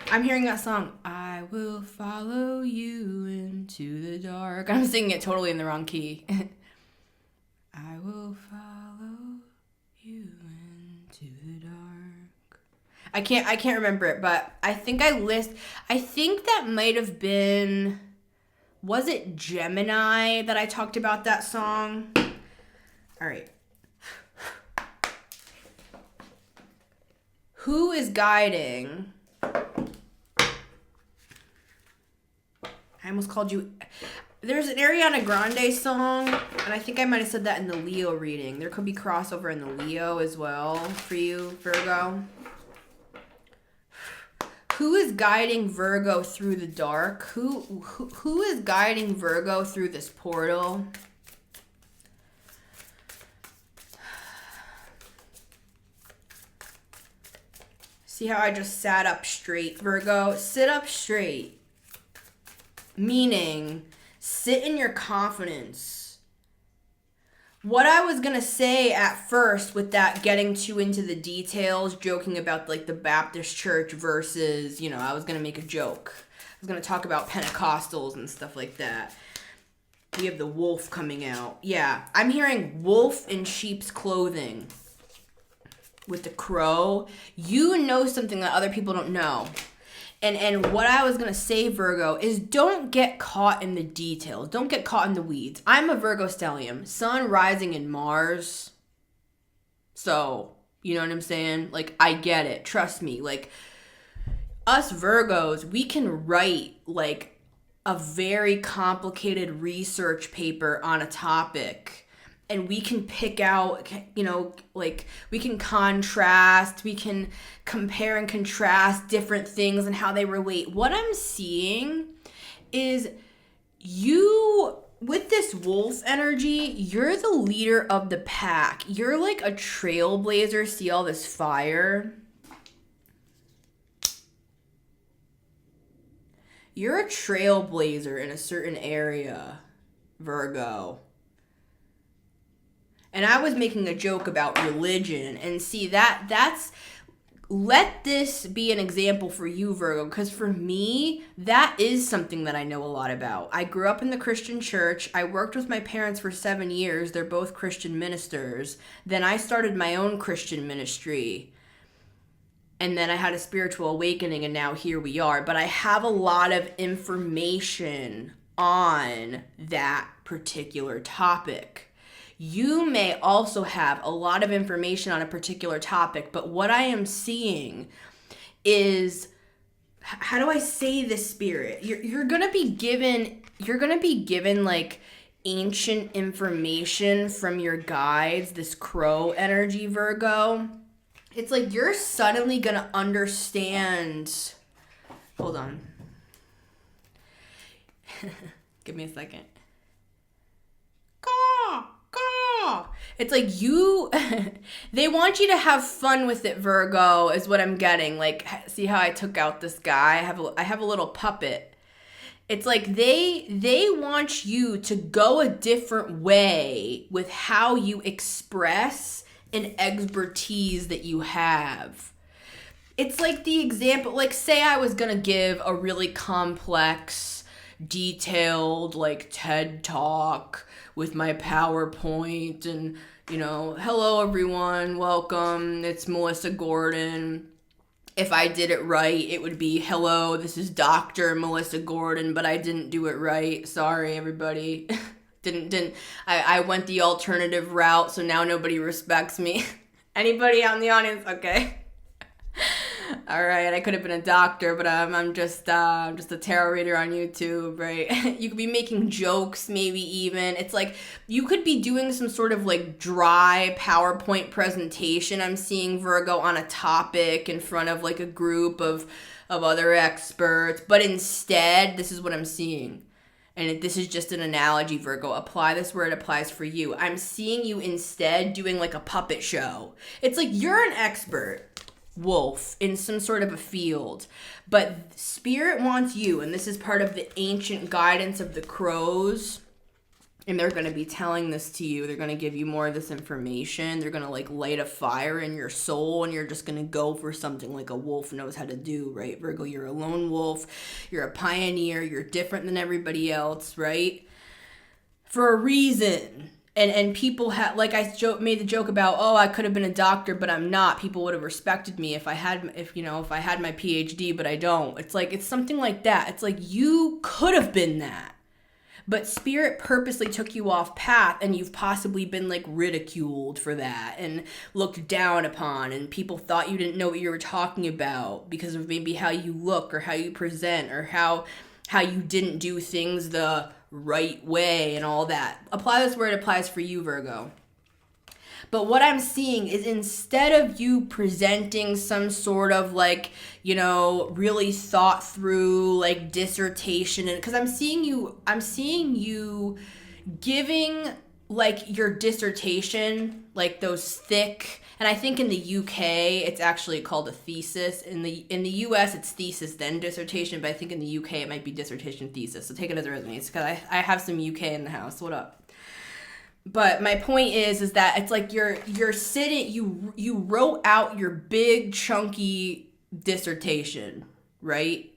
A: I'm hearing that song, I will follow you into the dark. I'm singing it totally in the wrong key. I will follow you into the dark. I can't remember it, but I think that might have been, was it Gemini that I talked about that song? All right. Who is guiding? I almost called you. There's an Ariana Grande song, and I think I might have said that in the Leo reading. There could be crossover in the Leo as well for you, Virgo. Who is guiding Virgo through the dark? Who is guiding Virgo through this portal? See how I just sat up straight, Virgo? Sit up straight. Meaning, sit in your confidence. What I was going to say at first with that getting too into the details, joking about like the Baptist church versus, you know, I was going to make a joke. I was going to talk about Pentecostals and stuff like that. We have the wolf coming out. Yeah, I'm hearing wolf in sheep's clothing. With the crow, you know something that other people don't know. And what I was going to say, Virgo, is don't get caught in the details. Don't get caught in the weeds. I'm a Virgo stellium, sun rising in Mars. So, you know what I'm saying? Like, I get it. Trust me. Like, us Virgos, we can write, like, a very complicated research paper on a topic. And we can pick out, you know, like, we can contrast, we can compare and contrast different things and how they relate. What I'm seeing is you, with this wolf energy, you're the leader of the pack. You're like a trailblazer. See all this fire? You're a trailblazer in a certain area, Virgo. And I was making a joke about religion. And see, that's... Let this be an example for you, Virgo. Because for me, that is something that I know a lot about. I grew up in the Christian church. I worked with my parents for 7 years. They're both Christian ministers. Then I started my own Christian ministry. And then I had a spiritual awakening, and now here we are. But I have a lot of information on that particular topic. You may also have a lot of information on a particular topic, but what I am seeing is, how do I say this, Spirit? You're gonna be given like ancient information from your guides, this crow energy, Virgo. It's like you're suddenly gonna understand. Hold on. Give me a second. It's like you, they want you to have fun with it, Virgo, is what I'm getting. Like, see how I took out this guy? I have a little puppet. It's like they want you to go a different way with how you express an expertise that you have. It's like the example, like say I was going to give a really complex, detailed, like TED Talk with my PowerPoint and, you know, hello everyone, welcome, it's Melissa Gordon. If I did it right, it would be, hello, this is Dr. Melissa Gordon, but I didn't do it right. Sorry, everybody. I went the alternative route, so now nobody respects me. Anybody out in the audience? Okay. All right, I could have been a doctor, but I'm just a tarot reader on YouTube, right? You could be making jokes, maybe even. It's like you could be doing some sort of like dry PowerPoint presentation. I'm seeing, Virgo, on a topic in front of like a group of other experts, but instead, this is what I'm seeing. And this is just an analogy, Virgo. Apply this where it applies for you. I'm seeing you instead doing like a puppet show. It's like you're an expert wolf in some sort of a field, but Spirit wants you, and this is part of the ancient guidance of the crows, and they're going to be telling this to you. They're going to give you more of this information. They're going to like light a fire in your soul, and you're just going to go for something like a wolf knows how to do, right, Virgo? You're a lone wolf. You're a pioneer. You're different than everybody else, right? For a reason. And people like I made the joke about, oh, I could have been a doctor, but I'm not. People would have respected me if I had my PhD, but I don't. It's like, it's something like that. It's like you could have been that, but Spirit purposely took you off path, and you've possibly been like ridiculed for that and looked down upon, and people thought you didn't know what you were talking about because of maybe how you look or how you present or how how you didn't do things the right way and all that. Apply this where it applies for you, Virgo. But what I'm seeing is instead of you presenting some sort of like, you know, really thought through like dissertation, and because I'm seeing you giving like your dissertation, like those thick, and I think in the UK it's actually called a thesis. In the US it's thesis then dissertation, but I think in the UK it might be dissertation thesis. So take it as it resonates, because I have some UK in the house. What up? But my point is that it's like you're sitting, you wrote out your big chunky dissertation, right?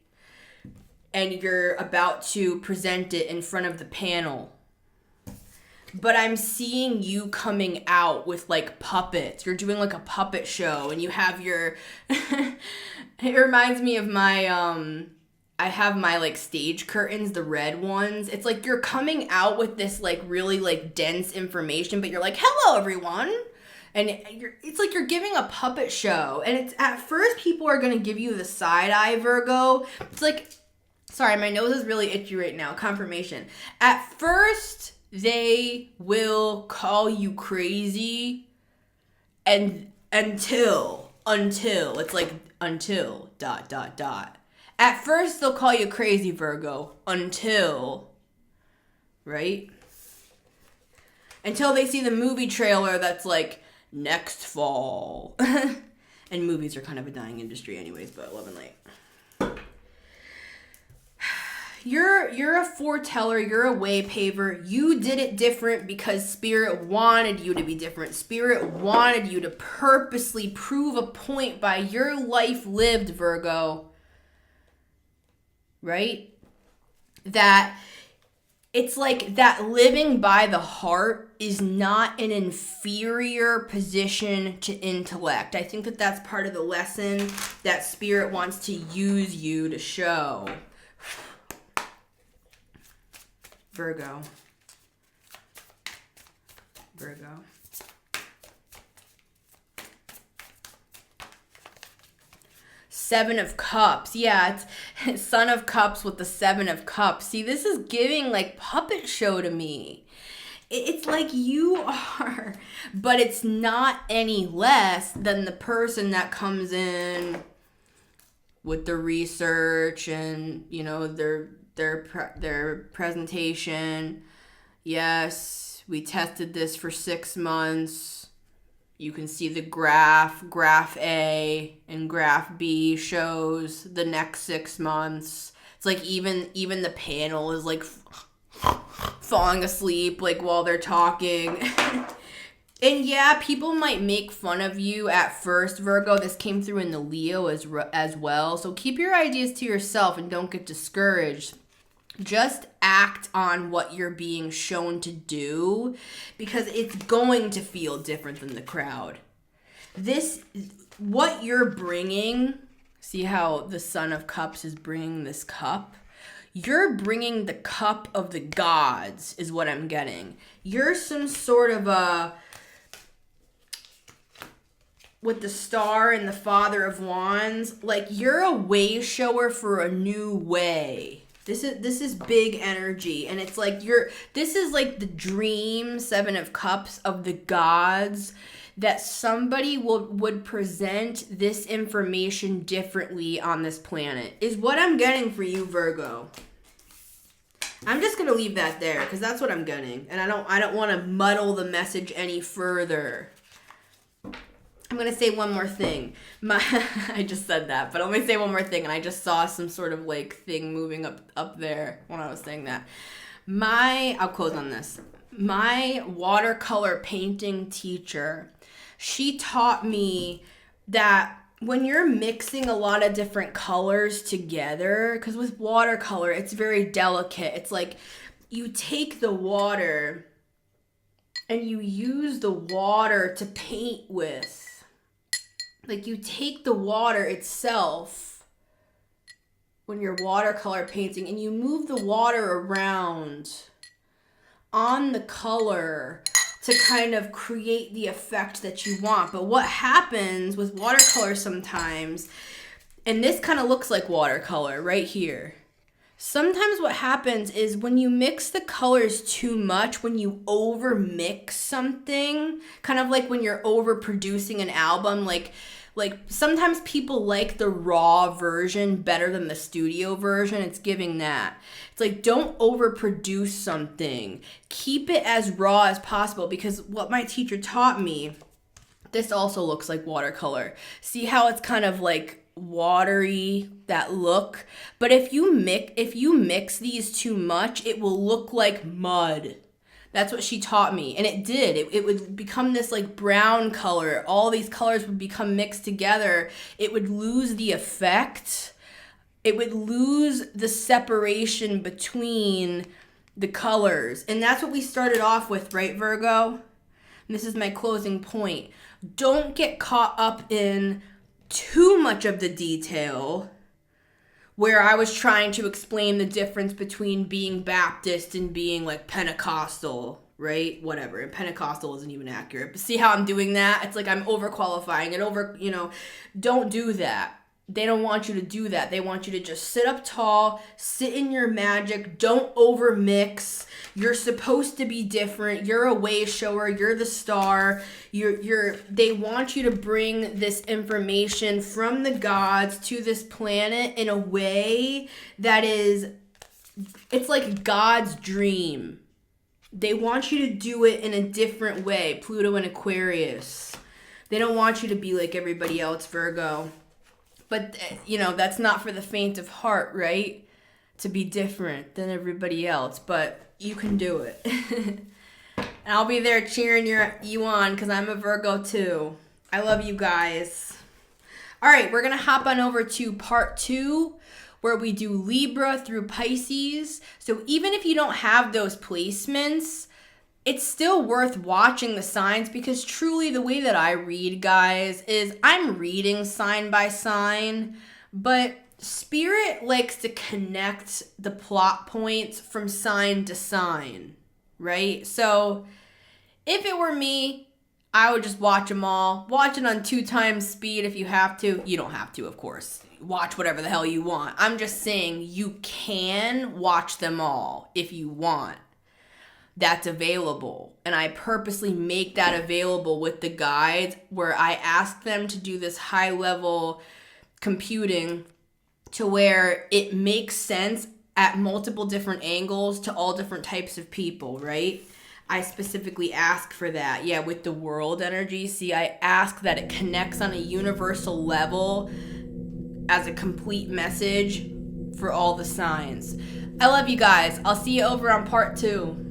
A: And you're about to present it in front of the panel. But I'm seeing you coming out with like puppets. You're doing like a puppet show, and you have your it reminds me of my I have my like stage curtains, the red ones. It's like you're coming out with this like really like dense information, but you're like, "Hello everyone." And it's like you're giving a puppet show. And it's at first people are going to give you the side eye, Virgo. It's like, sorry, my nose is really itchy right now. Confirmation. At first they will call you crazy, and until it's like until ... At first, they'll call you crazy, Virgo, until, right? Until they see the movie trailer that's like, next fall. And movies are kind of a dying industry anyways, but love and light. You're a foreteller, you're a way paver. You did it different because Spirit wanted you to be different. Spirit wanted you to purposely prove a point by your life lived, Virgo. Right? That it's like that living by the heart is not an inferior position to intellect. I think that that's part of the lesson that Spirit wants to use you to show. Virgo. Seven of Cups. Yeah, it's Son of Cups with the Seven of Cups. See, this is giving like puppet show to me. It's like you are, but it's not any less than the person that comes in with the research and, you know, their presentation. Yes, we tested this for 6 months. You can see the graph A and graph B shows the next 6 months. It's like even the panel is like falling asleep like while they're talking. And yeah, people might make fun of you at first, Virgo. This came through in the Leo as well. So keep your ideas to yourself and don't get discouraged. Just act on what you're being shown to do, because it's going to feel different than the crowd. What you're bringing, see how the Son of Cups is bringing this cup? You're bringing the cup of the gods is what I'm getting. You're some sort of with the star and the Father of Wands, like you're a way shower for a new way. This is big energy, and it's like this is like the dream Seven of Cups of the gods, that somebody would present this information differently on this planet is what I'm getting for you, Virgo. I'm just gonna leave that there because that's what I'm getting, and I don't want to muddle the message any further. I'm going to say one more thing. I just said that, but I'm going to say one more thing, and I just saw some sort of like thing moving up there when I was saying that. I'll close on this. My watercolor painting teacher, she taught me that when you're mixing a lot of different colors together, because with watercolor, it's very delicate. It's like you take the water and you use the water to paint with. Like you take the water itself when you're watercolor painting and you move the water around on the color to kind of create the effect that you want. But what happens with watercolor sometimes, and this kind of looks like watercolor right here. Sometimes what happens is when you mix the colors too much, when you over mix something, kind of like when you're overproducing an album, like sometimes people like the raw version better than the studio version. It's giving that. It's like, don't overproduce something. Keep it as raw as possible, because what my teacher taught me, this also looks like watercolor. See how it's kind of like watery, that look? But if you mix these too much, it will look like mud. That's what she taught me. And it did. It would become this like brown color. All these colors would become mixed together. It would lose the effect. It would lose the separation between the colors. And that's what we started off with, right, Virgo? And this is my closing point. Don't get caught up in too much of the detail, where I was trying to explain the difference between being Baptist and being like Pentecostal, right? Whatever. And Pentecostal isn't even accurate. But see how I'm doing that? It's like I'm overqualifying it. Don't do that. They don't want you to do that. They want you to just sit up tall, sit in your magic, don't over mix. You're supposed to be different. You're a way shower. You're the star. They want you to bring this information from the gods to this planet in a way that it's like God's dream. They want you to do it in a different way. Pluto and Aquarius. They don't want you to be like everybody else, Virgo. But, that's not for the faint of heart, right? To be different than everybody else. But you can do it. And I'll be there cheering you on, because I'm a Virgo too. I love you guys. All right, we're going to hop on over to part 2, where we do Libra through Pisces. So even if you don't have those placements, it's still worth watching the signs, because truly the way that I read, guys, is I'm reading sign by sign, but Spirit likes to connect the plot points from sign to sign, right? So if it were me, I would just watch them all. Watch it on 2 times speed if you have to. You don't have to, of course. Watch whatever the hell you want. I'm just saying you can watch them all if you want. That's available. And I purposely make that available with the guides, where I ask them to do this high level computing to where it makes sense at multiple different angles to all different types of people, right? I specifically ask for that. Yeah, with the world energy. See, I ask that it connects on a universal level as a complete message for all the signs. I love you guys. I'll see you over on part 2.